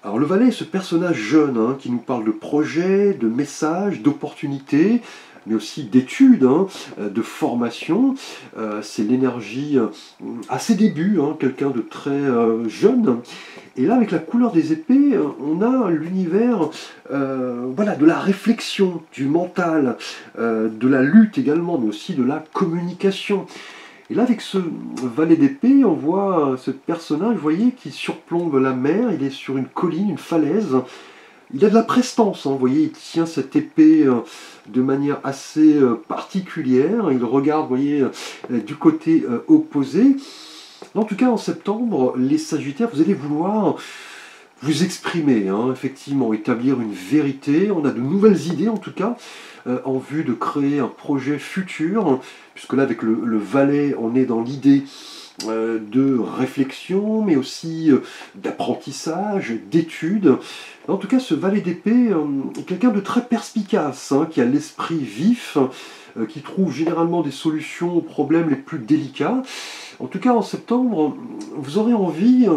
Alors le valet est ce personnage jeune, hein, qui nous parle de projets, de messages, d'opportunités, mais aussi d'études, hein, de formation. C'est l'énergie à ses débuts, hein, quelqu'un de très jeune. Et là, avec la couleur des épées, on a l'univers voilà, de la réflexion, du mental, de la lutte également, mais aussi de la communication. Et là, avec ce valet d'épée, on voit ce personnage, vous voyez, qui surplombe la mer. Il est sur une colline, une falaise. Il a de la prestance, hein, vous voyez, il tient cette épée de manière assez particulière. Il regarde, vous voyez, du côté opposé. En tout cas, en septembre, les Sagittaires, vous allez vouloir vous exprimer, hein, effectivement, établir une vérité. On a de nouvelles idées, en tout cas, en vue de créer un projet futur, puisque là, avec le valet, on est dans l'idée de réflexion, mais aussi d'apprentissage, d'études. En tout cas, ce valet d'épée est quelqu'un de très perspicace, hein, qui a l'esprit vif, qui trouve généralement des solutions aux problèmes les plus délicats. En tout cas, en septembre, vous aurez envie,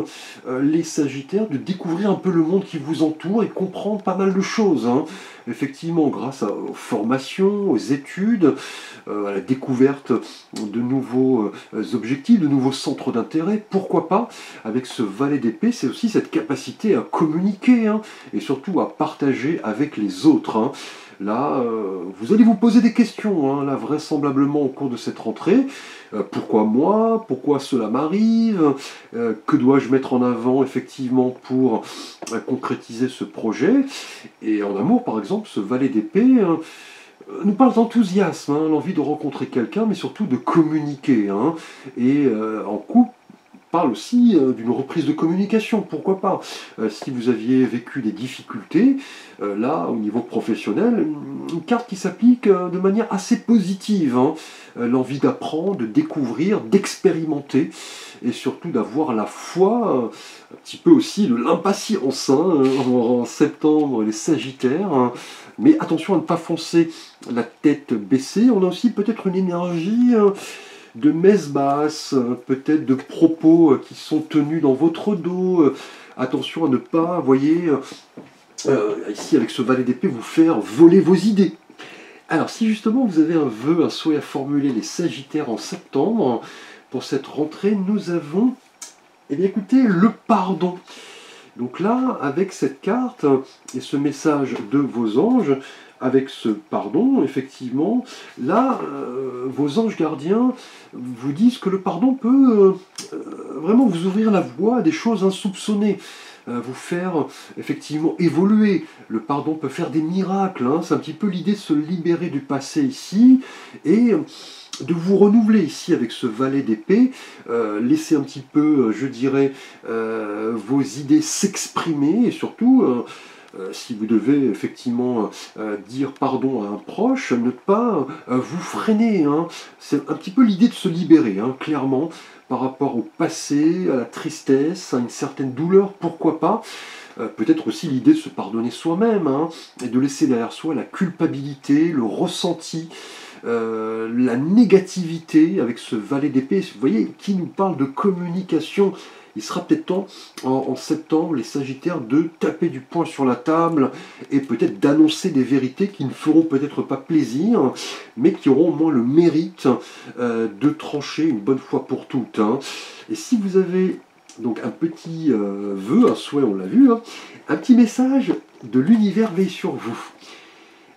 les Sagittaires, de découvrir un peu le monde qui vous entoure et comprendre pas mal de choses, hein. Effectivement, grâce aux formations, aux études, à la découverte de nouveaux objectifs, de nouveaux centres d'intérêt, pourquoi pas, avec ce valet d'épée, c'est aussi cette capacité à communiquer, hein, et surtout à partager avec les autres, hein. Là, vous allez vous poser des questions, hein, là, vraisemblablement au cours de cette rentrée. Pourquoi moi? Pourquoi cela m'arrive? Que dois-je mettre en avant, effectivement, pour concrétiser ce projet? Et en amour, par exemple, ce valet d'épée nous parle d'enthousiasme, hein, l'envie de rencontrer quelqu'un, mais surtout de communiquer, hein. Et en couple, parle aussi d'une reprise de communication, pourquoi pas. Si vous aviez vécu des difficultés, là, au niveau professionnel, une carte qui s'applique de manière assez positive, hein. L'envie d'apprendre, de découvrir, d'expérimenter, et surtout d'avoir la foi, un petit peu aussi de l'impatience, hein, en septembre, les Sagittaires, hein. Mais attention à ne pas foncer la tête baissée, on a aussi peut-être une énergie de messe basse, peut-être de propos qui sont tenus dans votre dos. Attention à ne pas, vous voyez, ici avec ce valet d'épée, vous faire voler vos idées. Alors si justement vous avez un vœu, un souhait à formuler, les Sagittaires, en septembre, pour cette rentrée, nous avons, eh bien écoutez, le pardon. Donc là, avec cette carte et ce message de vos anges, avec ce pardon, effectivement, là, vos anges gardiens vous disent que le pardon peut vraiment vous ouvrir la voie à des choses insoupçonnées, vous faire effectivement évoluer. Le pardon peut faire des miracles, hein. C'est un petit peu l'idée de se libérer du passé ici, et de vous renouveler ici avec ce valet d'épée, laisser un petit peu, je dirais, vos idées s'exprimer, et surtout, si vous devez effectivement dire pardon à un proche, ne pas vous freiner, hein. C'est un petit peu l'idée de se libérer, hein, clairement, par rapport au passé, à la tristesse, à une certaine douleur, pourquoi pas. Peut-être aussi l'idée de se pardonner soi-même, hein, et de laisser derrière soi la culpabilité, le ressenti, la négativité avec ce valet d'épée, vous voyez, qui nous parle de communication. Il sera peut-être temps, en septembre, les Sagittaires, de taper du poing sur la table et peut-être d'annoncer des vérités qui ne feront peut-être pas plaisir, mais qui auront au moins le mérite de trancher une bonne fois pour toutes, hein. Et si vous avez donc un petit vœu, un souhait, on l'a vu, hein, un petit message de l'univers veille sur vous.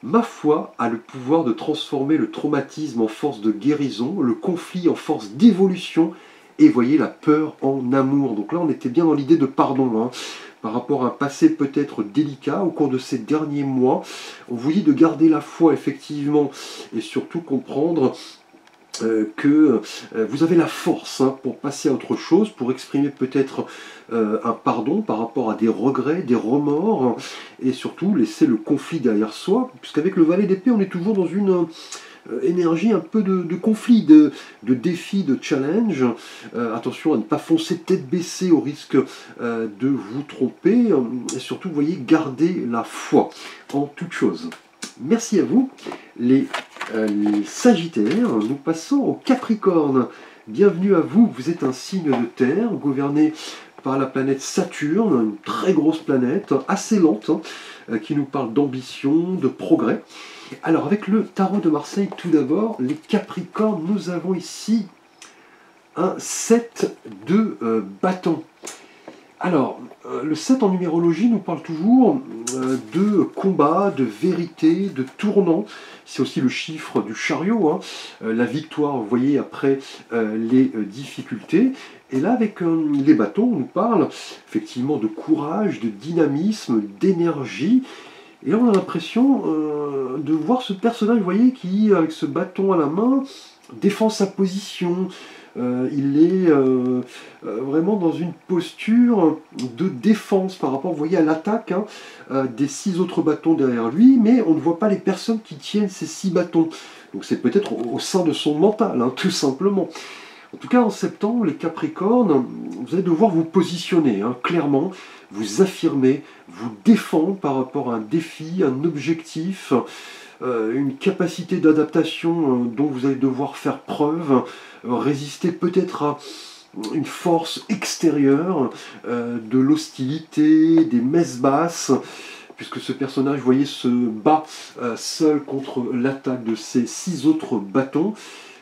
Ma foi a le pouvoir de transformer le traumatisme en force de guérison, le conflit en force d'évolution, et voyez, la peur en amour. Donc là, on était bien dans l'idée de pardon, hein, par rapport à un passé peut-être délicat au cours de ces derniers mois. On vous dit de garder la foi, effectivement, et surtout comprendre que vous avez la force, hein, pour passer à autre chose, pour exprimer peut-être un pardon par rapport à des regrets, des remords, et surtout laisser le conflit derrière soi, puisqu'avec le valet d'épée, on est toujours dans une énergie un peu de conflit, de défi, de challenge. Attention à ne pas foncer tête baissée au risque de vous tromper, et surtout, vous voyez, garder la foi en toute chose. Merci à vous, les Sagittaires. Nous passons au Capricorne. Bienvenue à vous, vous êtes un signe de terre, gouverné par la planète Saturne, une très grosse planète, assez lente, hein, qui nous parle d'ambition, de progrès. Alors, avec le tarot de Marseille, tout d'abord, les Capricornes, nous avons ici un 7 de bâton. Alors, le 7 en numérologie nous parle toujours de combat, de vérité, de tournant. C'est aussi le chiffre du chariot, hein. La victoire, vous voyez, après les difficultés. Et là, avec les bâtons, on nous parle effectivement de courage, de dynamisme, d'énergie. Et là, on a l'impression de voir ce personnage, vous voyez, qui, avec ce bâton à la main, défend sa position. Il est vraiment dans une posture de défense par rapport, vous voyez, à l'attaque, hein, des 6 autres bâtons derrière lui, mais on ne voit pas les personnes qui tiennent ces 6 bâtons. Donc c'est peut-être au sein de son mental, hein, tout simplement. En tout cas, en septembre, les Capricornes, vous allez devoir vous positionner, hein, clairement, vous affirmer, vous défendre par rapport à un défi, un objectif, une capacité d'adaptation dont vous allez devoir faire preuve, résister peut-être à une force extérieure, de l'hostilité, des messes basses, puisque ce personnage, vous voyez, se bat seul contre l'attaque de ces 6 autres bâtons.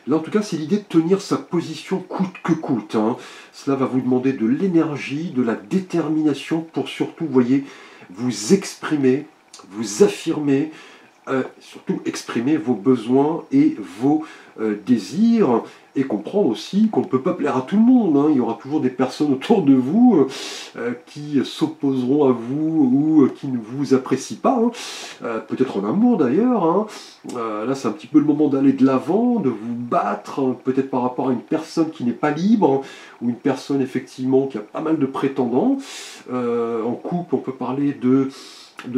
Là, en tout cas, c'est l'idée de tenir sa position coûte que coûte, hein. Cela va vous demander de l'énergie, de la détermination pour surtout, vous voyez, vous exprimer, vous affirmer, surtout exprimer vos besoins et vos désirs, et comprendre aussi qu'on ne peut pas plaire à tout le monde, hein. Il y aura toujours des personnes autour de vous qui s'opposeront à vous ou qui ne vous apprécient pas, hein. Peut-être en amour d'ailleurs, hein. Là c'est un petit peu le moment d'aller de l'avant, de vous battre, hein, peut-être par rapport à une personne qui n'est pas libre, hein, ou une personne effectivement qui a pas mal de prétendants. En couple, on peut parler de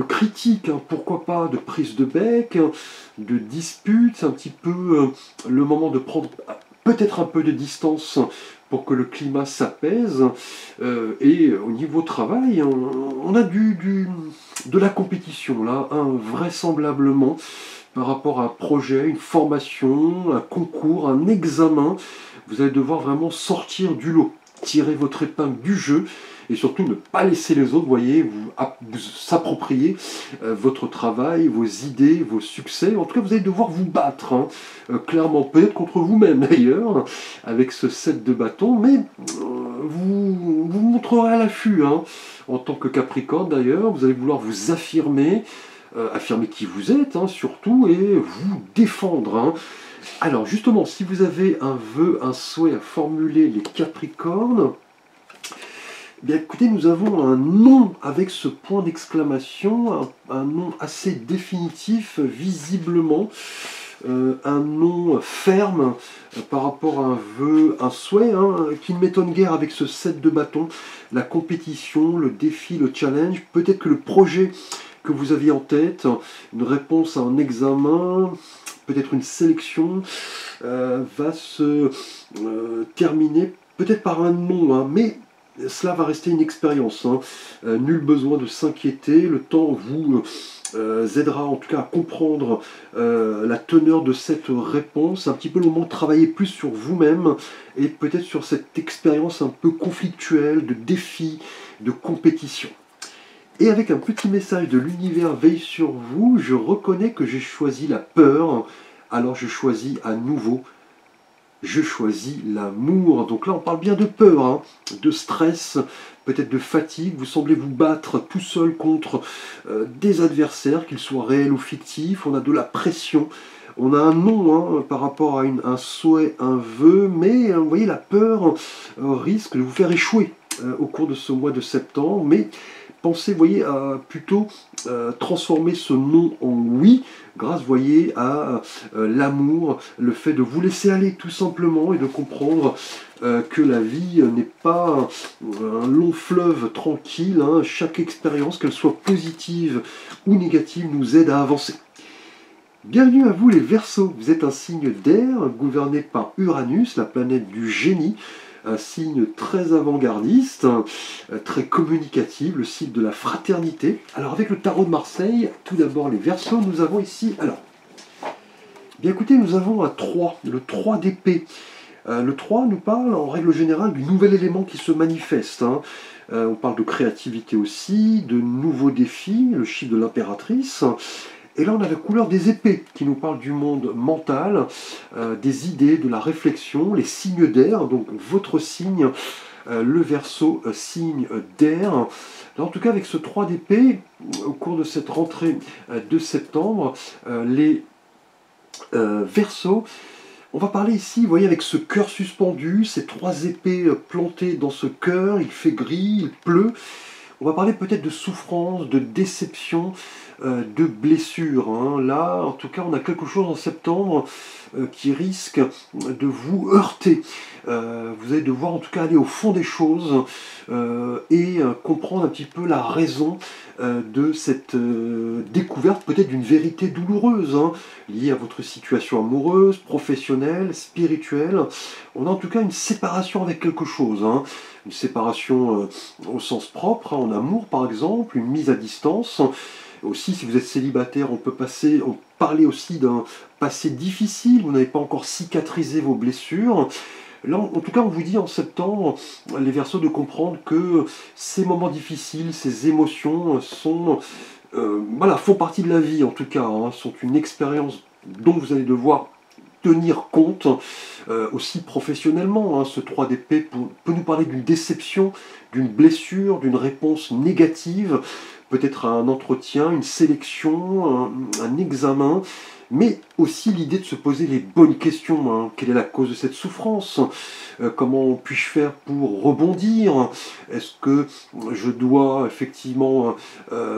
critiques, hein, pourquoi pas, de prise de bec, hein, de disputes. C'est un petit peu le moment de prendre peut-être un peu de distance pour que le climat s'apaise. Et au niveau travail, on a de la compétition là, hein, vraisemblablement, par rapport à un projet, une formation, un concours, un examen. Vous allez devoir vraiment sortir du lot, tirer votre épingle du jeu, et surtout ne pas laisser les autres, voyez, vous s'approprier votre travail, vos idées, vos succès. En tout cas, vous allez devoir vous battre, hein, clairement, peut-être contre vous-même d'ailleurs, avec ce 7 de bâton, mais vous montrerez à l'affût, hein, en tant que Capricorne d'ailleurs. Vous allez vouloir vous affirmer, affirmer qui vous êtes, hein, surtout, et vous défendre, hein. Alors justement, si vous avez un vœu, un souhait à formuler, les Capricornes, bien écoutez, nous avons un nom avec ce point d'exclamation, un nom assez définitif, visiblement, un nom ferme par rapport à un vœu, un souhait, hein, qui ne m'étonne guère avec ce 7 de bâton, la compétition, le défi, le challenge, peut-être que le projet que vous aviez en tête, une réponse à un examen, peut-être une sélection, va se terminer peut-être par un nom, hein, mais cela va rester une expérience, hein. Nul besoin de s'inquiéter, le temps vous aidera en tout cas à comprendre la teneur de cette réponse, un petit peu le moment de travailler plus sur vous-même et peut-être sur cette expérience un peu conflictuelle, de défi, de compétition. Et avec un petit message de l'univers veille sur vous, je reconnais que j'ai choisi la peur, alors je choisis à nouveau, je choisis l'amour. Donc là on parle bien de peur, hein, de stress, peut-être de fatigue, vous semblez vous battre tout seul contre des adversaires, qu'ils soient réels ou fictifs, on a de la pression. On a un nom, hein, par rapport à un souhait, un vœu, mais vous voyez, la peur risque de vous faire échouer au cours de ce mois de septembre, mais pensez, vous voyez, à plutôt transformer ce non en oui, grâce, vous voyez, à l'amour, le fait de vous laisser aller tout simplement et de comprendre que la vie n'est pas un long fleuve tranquille, hein. Chaque expérience, qu'elle soit positive ou négative, nous aide à avancer. Bienvenue à vous les Verseaux, vous êtes un signe d'air gouverné par Uranus, la planète du génie, un signe très avant-gardiste, très communicatif, le signe de la fraternité. Alors avec le tarot de Marseille, tout d'abord les Verseaux, nous avons ici, alors, bien écoutez, nous avons un 3, le 3 d'épée. Le 3 nous parle en règle générale du nouvel élément qui se manifeste, hein. On parle de créativité aussi, de nouveaux défis, le chiffre de l'impératrice. Et là, on a la couleur des épées qui nous parle du monde mental, des idées, de la réflexion, les signes d'air. Donc, votre signe le Verseau, signe d'air. En tout cas, avec ce 3 d'épée, au cours de cette rentrée de septembre, les Verseaux, on va parler ici, vous voyez, avec ce cœur suspendu, ces 3 épées plantées dans ce cœur, il fait gris, il pleut. On va parler peut-être de souffrance, de déception, de blessure. Là, en tout cas, on a quelque chose en septembre qui risque de vous heurter. Vous allez devoir en tout cas aller au fond des choses et comprendre un petit peu la raison de cette découverte, peut-être d'une vérité douloureuse, liée à votre situation amoureuse, professionnelle, spirituelle. On a en tout cas une séparation avec quelque chose. Une séparation au sens propre, en amour par exemple, une mise à distance. Aussi, si vous êtes célibataire, on peut parler aussi d'un passé difficile, vous n'avez pas encore cicatrisé vos blessures. Là, en tout cas, on vous dit en septembre, les Verseaux, de comprendre que ces moments difficiles, ces émotions font partie de la vie en tout cas, sont une expérience dont vous allez devoir tenir compte, aussi professionnellement. Ce 3 d'épée peut nous parler d'une déception, d'une blessure, d'une réponse négative, peut-être un entretien, une sélection, un examen, mais aussi l'idée de se poser les bonnes questions. Quelle est la cause de cette souffrance? Comment puis-je faire pour rebondir? Est-ce que je dois effectivement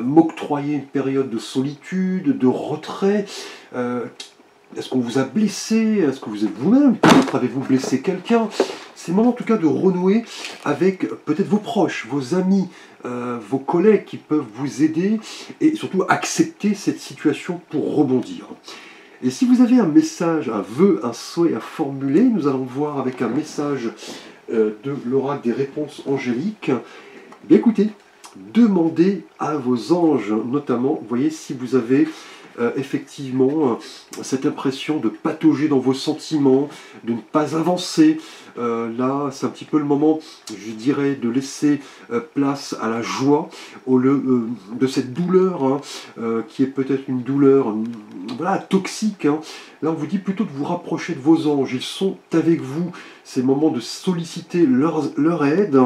m'octroyer une période de solitude, de retrait? Est-ce qu'on vous a blessé? Est-ce que vous êtes vous-même? Peut-être avez-vous blessé quelqu'un? C'est le moment en tout cas de renouer avec peut-être vos proches, vos amis, vos collègues qui peuvent vous aider et surtout accepter cette situation pour rebondir. Et si vous avez un message, un vœu, un souhait à formuler, nous allons voir avec un message de l'oracle des réponses angéliques. Bien écoutez, demandez à vos anges, notamment, vous voyez, si vous avez effectivement cette impression de patauger dans vos sentiments, de ne pas avancer. Là, c'est un petit peu le moment, je dirais, de laisser place à la joie au lieu de cette douleur qui est peut-être une douleur toxique. Là, on vous dit plutôt de vous rapprocher de vos anges. Ils sont avec vous. C'est le moment de solliciter leur aide,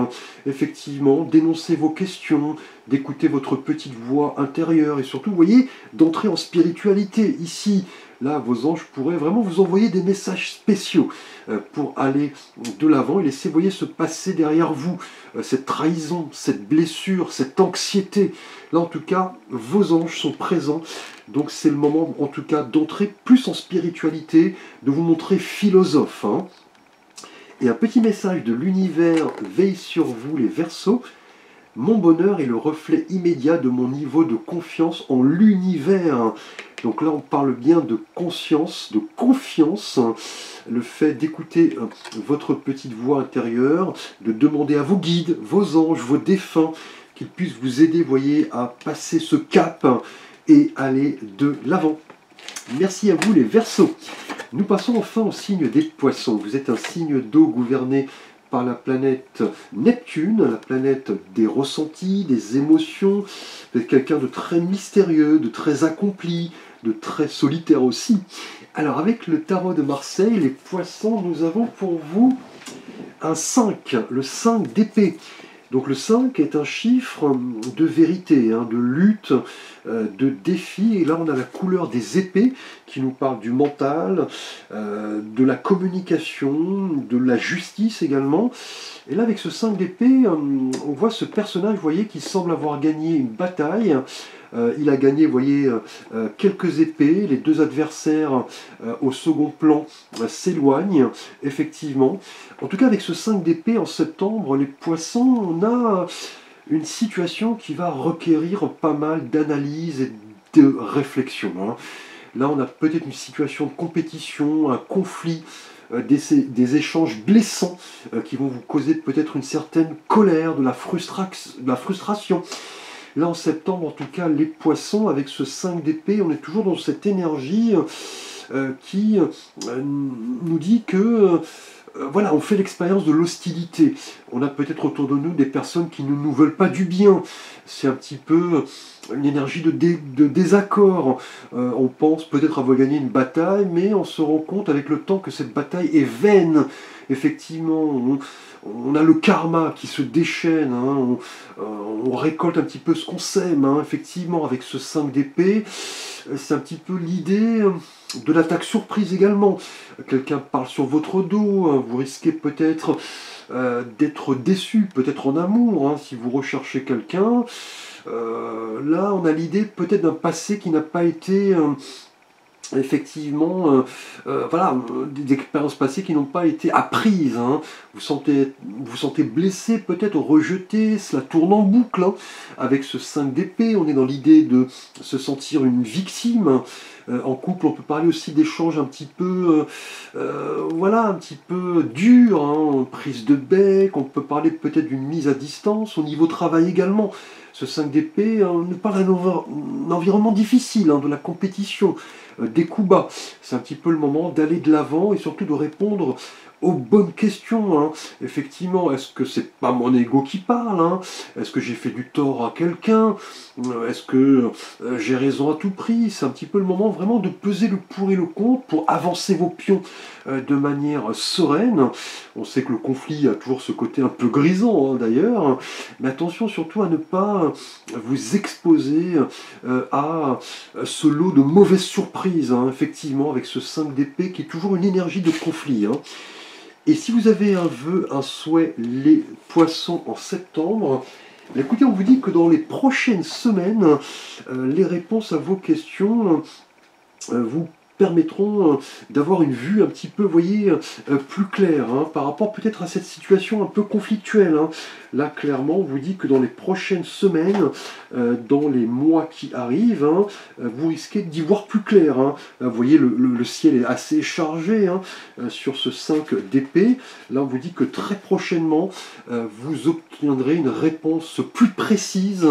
effectivement, d'énoncer vos questions, d'écouter votre petite voix intérieure et surtout, vous voyez, d'entrer en spiritualité. Ici, là, vos anges pourraient vraiment vous envoyer des messages spéciaux pour aller de l'avant et laisser, vous voyez, se passer derrière vous cette trahison, cette blessure, cette anxiété. Là, en tout cas, vos anges sont présents. Donc, c'est le moment, en tout cas, d'entrer plus en spiritualité, de vous montrer philosophe. Et un petit message de l'univers veille sur vous, les Verseaux. Mon bonheur est le reflet immédiat de mon niveau de confiance en l'univers. Donc là, on parle bien de conscience, de confiance, le fait d'écouter votre petite voix intérieure, de demander à vos guides, vos anges, vos défunts, qu'ils puissent vous aider, voyez, à passer ce cap et aller de l'avant. Merci à vous, les Verseaux. Nous passons enfin au signe des Poissons. Vous êtes un signe d'eau gouverné par la planète Neptune, la planète des ressentis, des émotions. Vous êtes quelqu'un de très mystérieux, de très accompli, de très solitaire aussi. Alors avec le tarot de Marseille, les Poissons, nous avons pour vous un 5, le 5 d'épée. Donc le 5 est un chiffre de vérité, de lutte, de défi. Et là, on a la couleur des épées qui nous parle du mental, de la communication, de la justice également. Et là, avec ce 5 d'épée, on voit ce personnage, vous voyez, qui semble avoir gagné une bataille. Il a gagné, vous voyez, quelques épées. Les deux adversaires au second plan s'éloignent, effectivement. En tout cas, avec ce 5 d'épée en septembre, les Poissons, on a une situation qui va requérir pas mal d'analyse et de réflexion. Là, on a peut-être une situation de compétition, un conflit, des échanges blessants qui vont vous causer peut-être une certaine colère, de la frustration. Là, en septembre, en tout cas, les Poissons, avec ce 5 d'épée, on est toujours dans cette énergie qui nous dit que voilà, on fait l'expérience de l'hostilité. On a peut-être autour de nous des personnes qui ne nous veulent pas du bien. C'est un petit peu une énergie de désaccord. On pense peut-être avoir gagné une bataille, mais on se rend compte avec le temps que cette bataille est vaine. Effectivement, on a le karma qui se déchaîne, hein, on récolte un petit peu ce qu'on sème, hein, effectivement, avec ce 5 d'épée. C'est un petit peu l'idée de l'attaque surprise également. Quelqu'un parle sur votre dos, hein, vous risquez peut-être d'être déçu, peut-être en amour, hein, si vous recherchez quelqu'un. Là, on a l'idée peut-être d'un passé qui n'a pas été... effectivement, voilà, des expériences passées qui n'ont pas été apprises, hein. Vous sentez blessé, peut-être rejeté, cela tourne en boucle, hein. Avec ce 5 d'épée, on est dans l'idée de se sentir une victime. En couple, on peut parler aussi d'échanges un petit peu, voilà, un petit peu durs, hein, prise de bec, on peut parler peut-être d'une mise à distance, au niveau travail également. Ce 5 d'épée nous parle d'un environnement difficile, hein, de la compétition, des coups bas. C'est un petit peu le moment d'aller de l'avant et surtout de répondre aux bonnes questions, hein. Effectivement, est-ce que c'est pas mon ego qui parle, hein? Est-ce que j'ai fait du tort à quelqu'un? Est-ce que j'ai raison à tout prix? C'est un petit peu le moment vraiment de peser le pour et le contre pour avancer vos pions de manière sereine. On sait que le conflit a toujours ce côté un peu grisant, hein, d'ailleurs, mais attention surtout à ne pas vous exposer à ce lot de mauvaises surprises, hein, effectivement, avec ce 5 d'épée qui est toujours une énergie de conflit, hein. Et si vous avez un vœu, un souhait, les poissons en septembre, écoutez, on vous dit que dans les prochaines semaines, les réponses à vos questions vous permettront d'avoir une vue un petit peu, vous voyez, plus claire, hein, par rapport peut-être à cette situation un peu conflictuelle, hein. Là, clairement, on vous dit que dans les prochaines semaines, dans les mois qui arrivent, hein, vous risquez d'y voir plus clair, hein. Vous voyez, le ciel est assez chargé, hein, sur ce 5 d'épée. Là, on vous dit que très prochainement, vous obtiendrez une réponse plus précise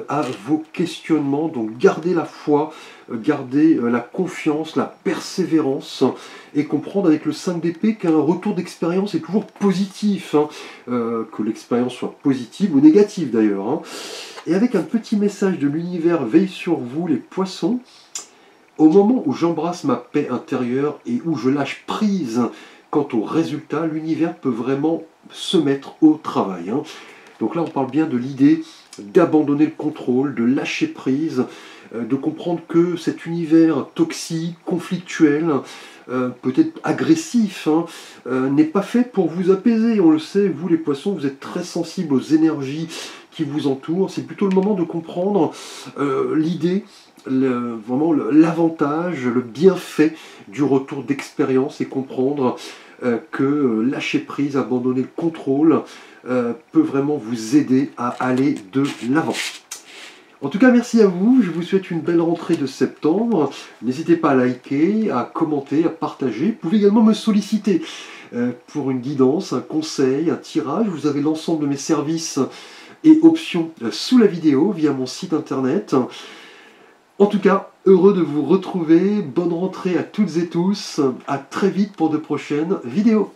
à vos questionnements. Donc, gardez la foi, gardez la confiance, la persévérance, et comprendre avec le 5 d'épée qu'un retour d'expérience est toujours positif, hein, que l'expérience soit positive ou négative d'ailleurs, hein. Et avec un petit message de l'univers, veille sur vous les poissons. Au moment où j'embrasse ma paix intérieure et où je lâche prise quant au résultat, l'univers peut vraiment se mettre au travail, hein. Donc là, on parle bien de l'idée d'abandonner le contrôle, de lâcher prise, de comprendre que cet univers toxique, conflictuel, peut-être agressif, hein, n'est pas fait pour vous apaiser. On le sait, vous les poissons, vous êtes très sensibles aux énergies qui vous entourent. C'est plutôt le moment de comprendre l'idée, vraiment l'avantage, le bienfait du retour d'expérience, et comprendre que lâcher prise, abandonner le contrôle peut vraiment vous aider à aller de l'avant. En tout cas, merci à vous, je vous souhaite une belle rentrée de septembre. N'hésitez pas à liker, à commenter, à partager. Vous pouvez également me solliciter pour une guidance, un conseil, un tirage. Vous avez l'ensemble de mes services et options sous la vidéo via mon site internet. En tout cas, heureux de vous retrouver. Bonne rentrée à toutes et tous. À très vite pour de prochaines vidéos.